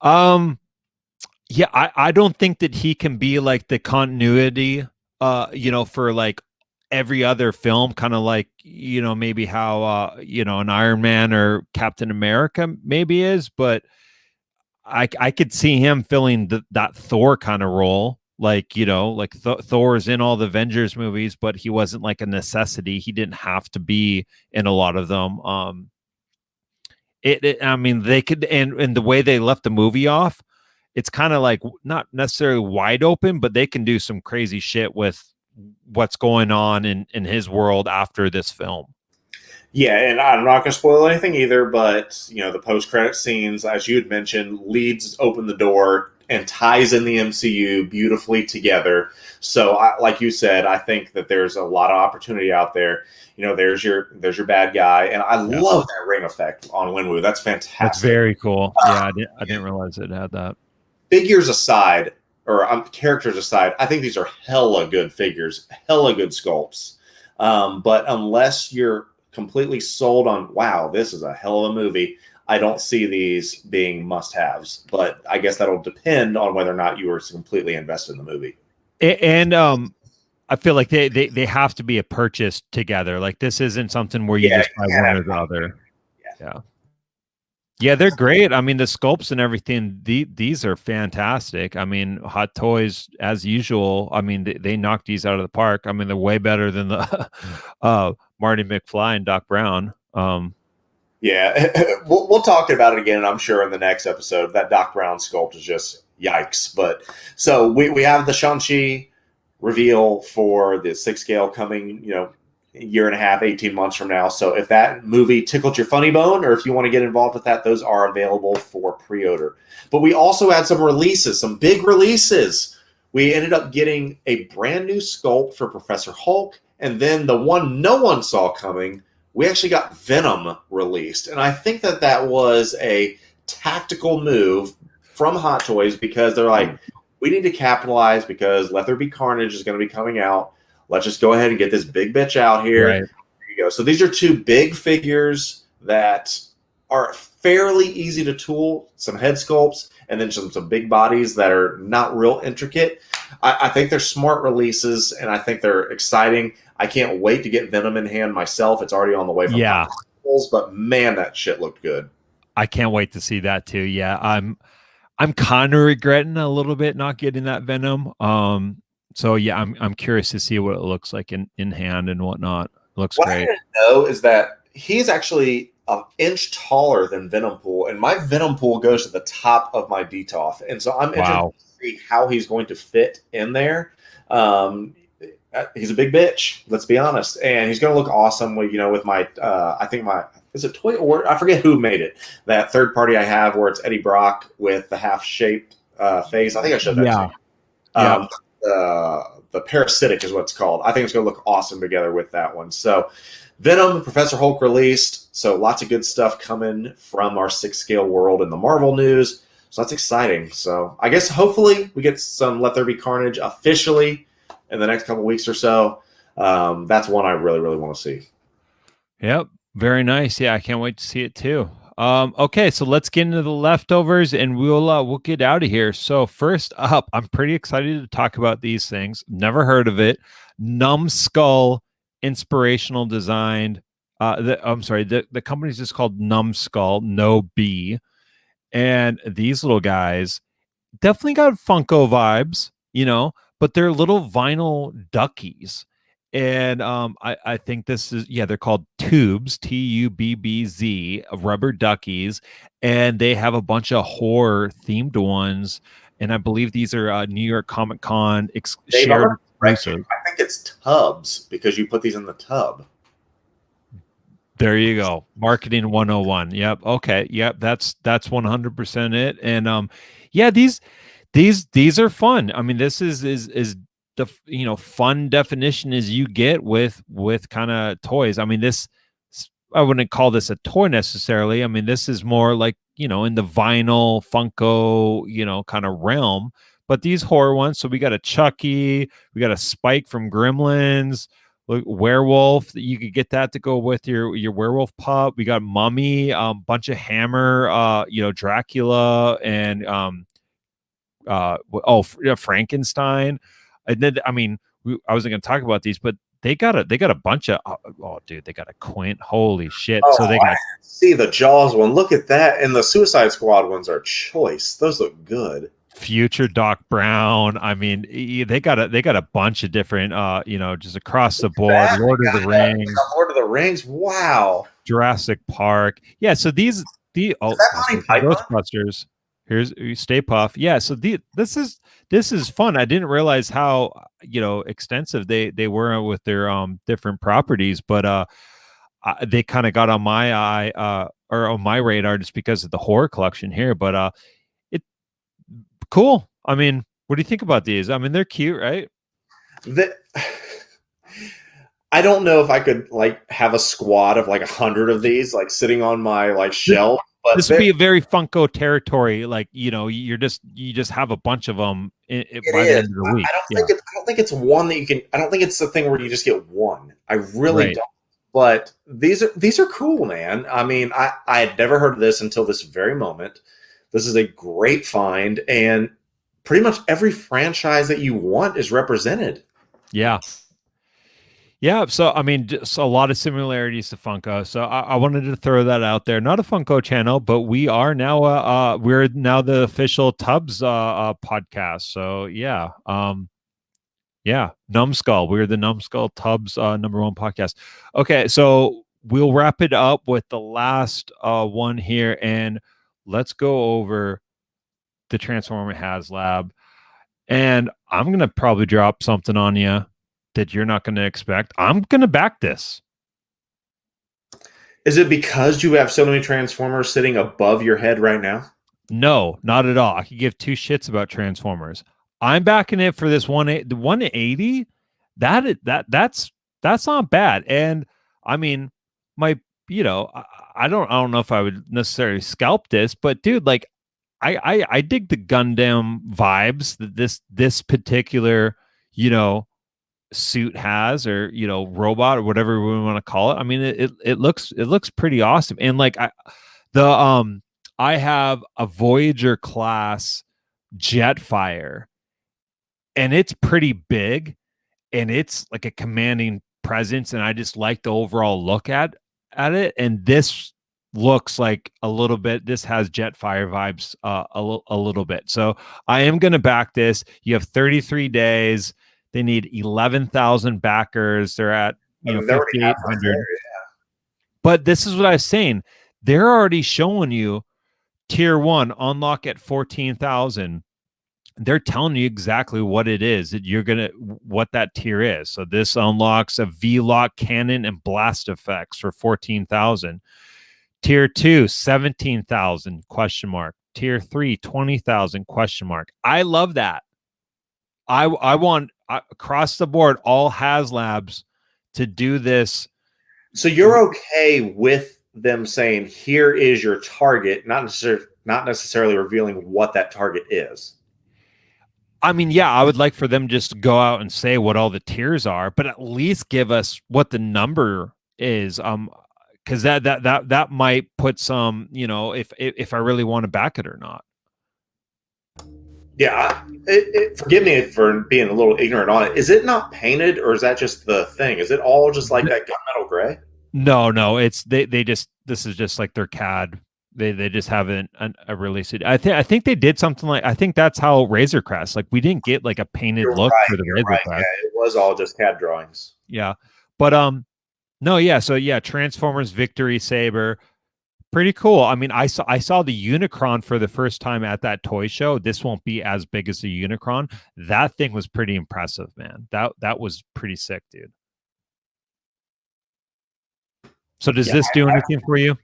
Yeah, I don't think that he can be like the continuity for like every other film, kind of like maybe how an Iron Man or Captain America maybe is, but I could see him filling that Thor kind of role, like like Thor is in all the Avengers movies, but he wasn't like a necessity. He didn't have to be in a lot of them. I mean, they could, and the way they left the movie off, it's kind of like not necessarily wide open, but they can do some crazy shit with what's going on in his world after this film. Yeah, and I'm not going to spoil anything either, but the post-credit scenes, as you had mentioned, leads open the door and ties in the MCU beautifully together. So, like you said, I think that there's a lot of opportunity out there. There's your bad guy, and I love that ring effect on Wenwu. That's fantastic. That's very cool. Yeah, I didn't realize it had that. Figures aside, or characters aside, I think these are hella good figures, hella good sculpts. But unless you're completely sold on, wow, this is a hell of a movie, I don't see these being must-haves. But I guess that'll depend on whether or not you were completely invested in the movie. And I feel like they have to be a purchase together. Like this isn't something where you just buy one or the other. Yeah, they're great. I mean, the sculpts and everything, these are fantastic. I mean, Hot Toys, as usual, I mean, they knocked these out of the park. I mean, they're way better than the Marty McFly and Doc Brown. Yeah, we'll talk about it again, I'm sure, in the next episode. That Doc Brown sculpt is just yikes. But so we have the Shang-Chi reveal for the 6 scale coming, a year and a half, 18 months from now. So if that movie tickled your funny bone, or if you want to get involved with that, those are available for pre-order. But we also had some releases, some big releases. We ended up getting a brand new sculpt for Professor Hulk, and then the one no one saw coming, we actually got Venom released. And I think that was a tactical move from Hot Toys, because they're like, we need to capitalize because Let There Be Carnage is going to be coming out. Let's just go ahead and get this big bitch out here. Right. There you go. So these are 2 big figures that are fairly easy to tool, some head sculpts, and then some big bodies that are not real intricate. I think they're smart releases, and I think they're exciting. I can't wait to get Venom in hand myself. It's already on the way from hospitals, but man, that shit looked good. I can't wait to see that too. Yeah, I'm kind of regretting a little bit not getting that Venom. So yeah, I'm curious to see what it looks like in hand and whatnot. It looks great. What I didn't know is that he's actually an inch taller than Venompool, and my Venompool goes to the top of my Detolf, and so I'm interested to see how he's going to fit in there. He's a big bitch, let's be honest, and he's going to look awesome with my I think is it Toy or I forget who made it, that third party I have where it's Eddie Brock with the half shaped face. I think I showed that. Yeah. The Parasitic is what it's called. I think it's going to look awesome together with that one. So Venom, Professor Hulk released. So lots of good stuff coming from our 6 scale world in the Marvel news. So that's exciting. So I guess hopefully we get some Let There Be Carnage officially in the next couple of weeks or so. That's one I really, really want to see. Yep. Very nice. Yeah, I can't wait to see it too. Okay, so let's get into the leftovers, and we'll get out of here. So first up, I'm pretty excited to talk about these things. Never heard of it. Numbskull Inspirational Designed. The company's just called Numbskull, no B. And these little guys definitely got Funko vibes, but they're little vinyl duckies. And I think this is, they're called Tubes, Tubbz, rubber duckies, and they have a bunch of horror themed ones. And I believe these are New York Comic Con shared exclusive. I think it's tubs because you put these in the tub. There you go. Marketing 101. Yep. Okay. Yep. That's 100% it. And these these are fun. I mean, this is the fun definition as you get with kind of toys. I mean, this, I wouldn't call this a toy necessarily. I mean, this is more like, in the vinyl Funko, kind of realm. But these horror ones, so we got a Chucky, we got a Spike from Gremlins, werewolf, that you could get that to go with your werewolf pup. We got Mummy, bunch of Hammer, Dracula, and Frankenstein. And then, I mean, I wasn't going to talk about these, but they got a bunch of dude, they got a Quint. Holy shit! Oh, So they got see the Jaws one. Look at that, and the Suicide Squad ones are choice. Those look good. future Doc Brown. I mean, they got a bunch of different, just across the board. Lord of the Rings. Lord of the Rings. Wow. Jurassic Park. Yeah. So Is that Monty Python? Ghostbusters. Here's Stay Puff. Yeah. So this is fun. I didn't realize how extensive they were with their different properties, but they kind of got on my eye or on my radar just because of the horror collection here. But it cool. I mean, what do you think about these? I mean, they're cute, right? I don't know if I could have a squad of 100 of these sitting on my shelf. But this would be a very Funko territory. You just have a bunch of them by the end of the week. I don't think it's one that you can. I don't think it's the thing where you just get one. I really don't. But these are cool, man. I mean, I had never heard of this until this very moment. This is a great find, and pretty much every franchise that you want is represented. Yeah. Yeah, so I mean, just a lot of similarities to Funko. So I wanted to throw that out there. Not a Funko channel, but we are now we're now the official Tubbs podcast. So yeah, Numbskull. We're the Numbskull Tubbs #1 podcast. Okay, so we'll wrap it up with the last one here, and let's go over the Transformer Haslab. And I'm gonna probably drop something on you that you're not going to expect. I'm going to back this. Is it because you have so many Transformers sitting above your head right now? No, not at all. I could give two shits about Transformers. I'm backing it for this 180. That's not bad. And I mean, I don't know if I would necessarily scalp this, but dude, I dig the Gundam vibes that this particular, suit has, or robot, or whatever we want to call it. I mean, it looks pretty awesome. And I have a Voyager class Jetfire, and it's pretty big, and it's like a commanding presence, and I just like the overall look at it. And this looks like a little bit, this has Jetfire vibes a little bit. So I am going to back this. You have 33 days. They need 11,000 backers. They're at 5,800. But this is what I was saying. They're already showing you tier 1 unlock at 14,000. They're telling you exactly what it is that what that tier is. So this unlocks a V-Lock cannon and blast effects for 14,000. Tier 2, 17,000 ? Tier 3, 20,000 ? I love that. I want across the board all Haslabs to do this. So you're okay with them saying, "Here is your target," not necessarily revealing what that target is. I mean, yeah, I would like for them just to go out and say what all the tiers are, but at least give us what the number is. Because that might put some, if I really want to back it or not. Yeah, forgive me for being a little ignorant on it. Is it not painted, or is that just the thing? Is it all just like that gunmetal gray? No, it's they just, this is just like their CAD. They just haven't released it. I think they did something like, I think that's how Razor Crest. We didn't get a painted look for the Razor Crest. Yeah, it was all just CAD drawings. Yeah, but no, yeah. So yeah, Transformers Victory Saber. Pretty cool. I mean, I saw the Unicron for the first time at that toy show. This won't be as big as the Unicron. That thing was pretty impressive, man. That was pretty sick, dude. So does this do anything for you?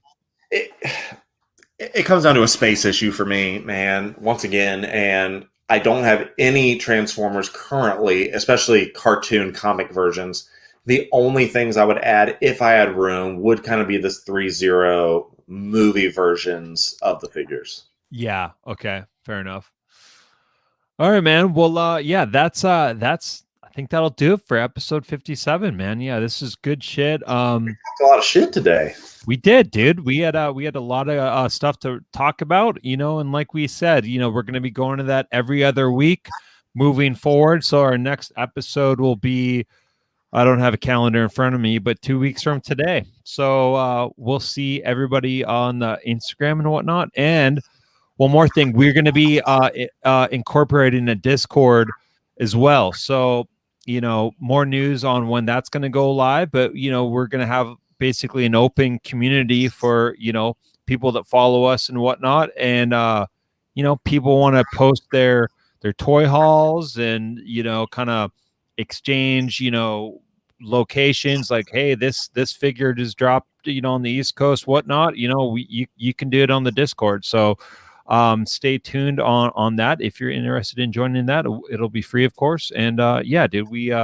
It comes down to a space issue for me, man, once again. And I don't have any Transformers currently, especially cartoon comic versions. The only things I would add, if I had room, would kind of be this 3-0 movie versions of the figures. Yeah. Okay. Fair enough. All right, man. Well, yeah, that's I think that'll do it for episode 57, man. Yeah, this is good shit. A lot of shit today. We did, dude. We had a lot of stuff to talk about, and like we said, we're going to be going to that every other week moving forward. So our next episode will be, I don't have a calendar in front of me, but 2 weeks from today. So we'll see everybody on the Instagram and whatnot. And one more thing, we're going to be incorporating a Discord as well. So, more news on when that's going to go live, but, we're going to have basically an open community for, people that follow us and whatnot. And, people want to post their toy hauls and, kind of exchange, locations like, hey, this figure just dropped, on the East Coast, whatnot, you can do it on the Discord. So, stay tuned on that. If you're interested in joining that, it'll be free, of course. And yeah, dude, we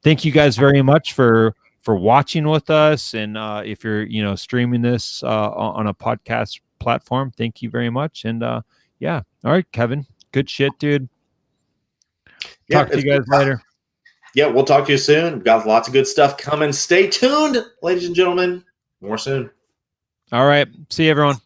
thank you guys very much for watching with us. And if you're streaming this on a podcast platform, thank you very much. And yeah, all right, Kevin, good shit, dude. Yeah, talk to you guys later. Yeah, we'll talk to you soon. We've got lots of good stuff coming. Stay tuned, ladies and gentlemen. More soon. All right, see you, everyone.